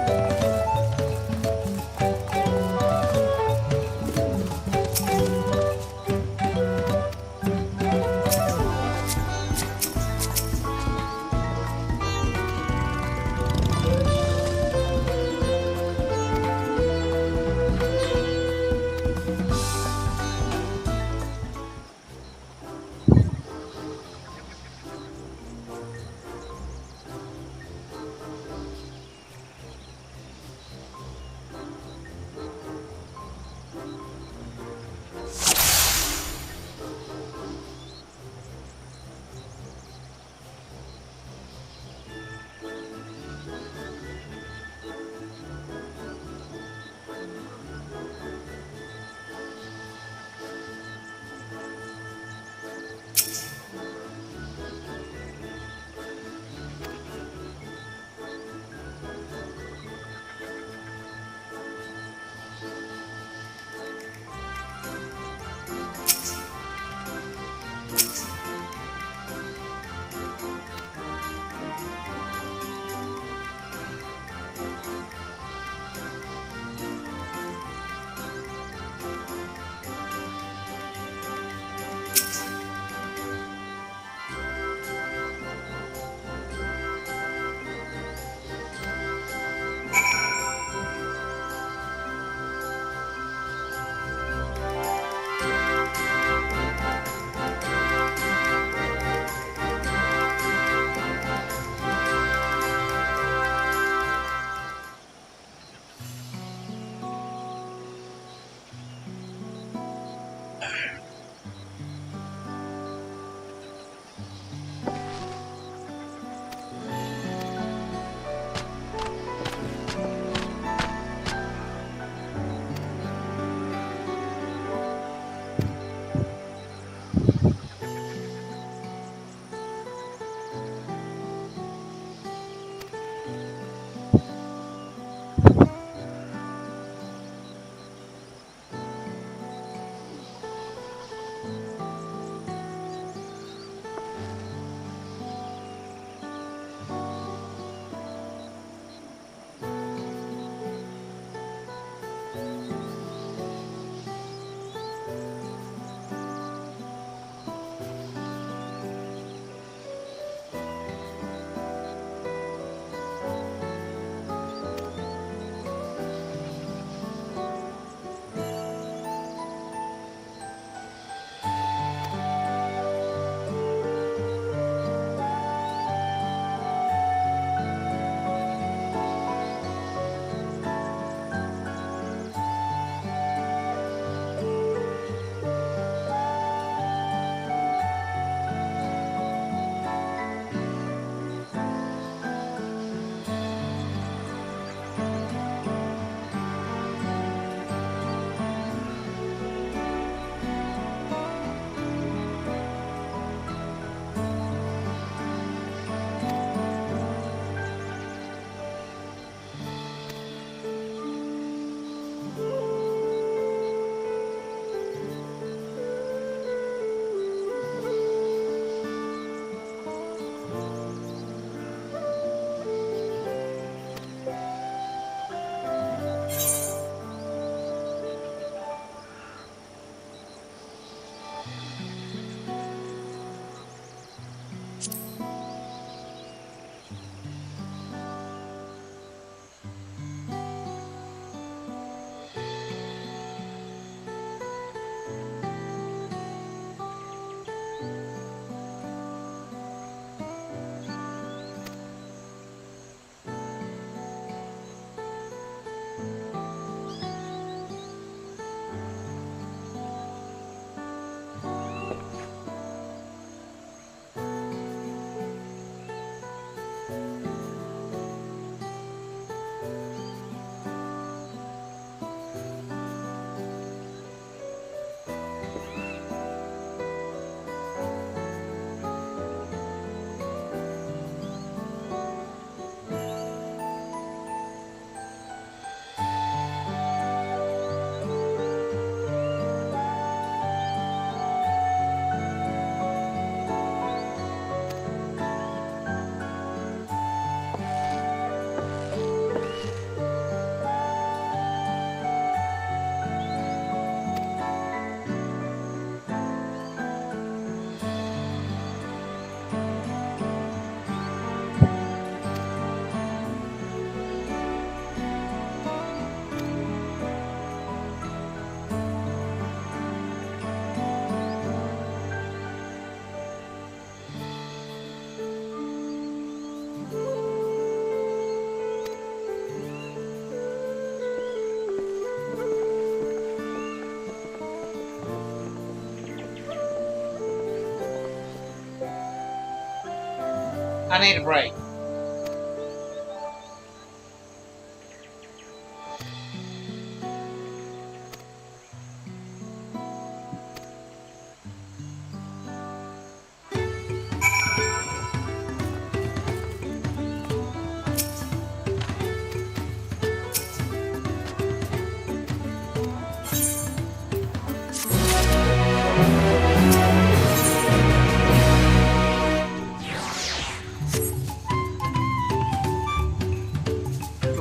S1: I need a break.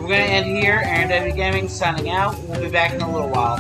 S1: We're going to end here. Aaron W. Gaming signing out. We'll be back in a little while.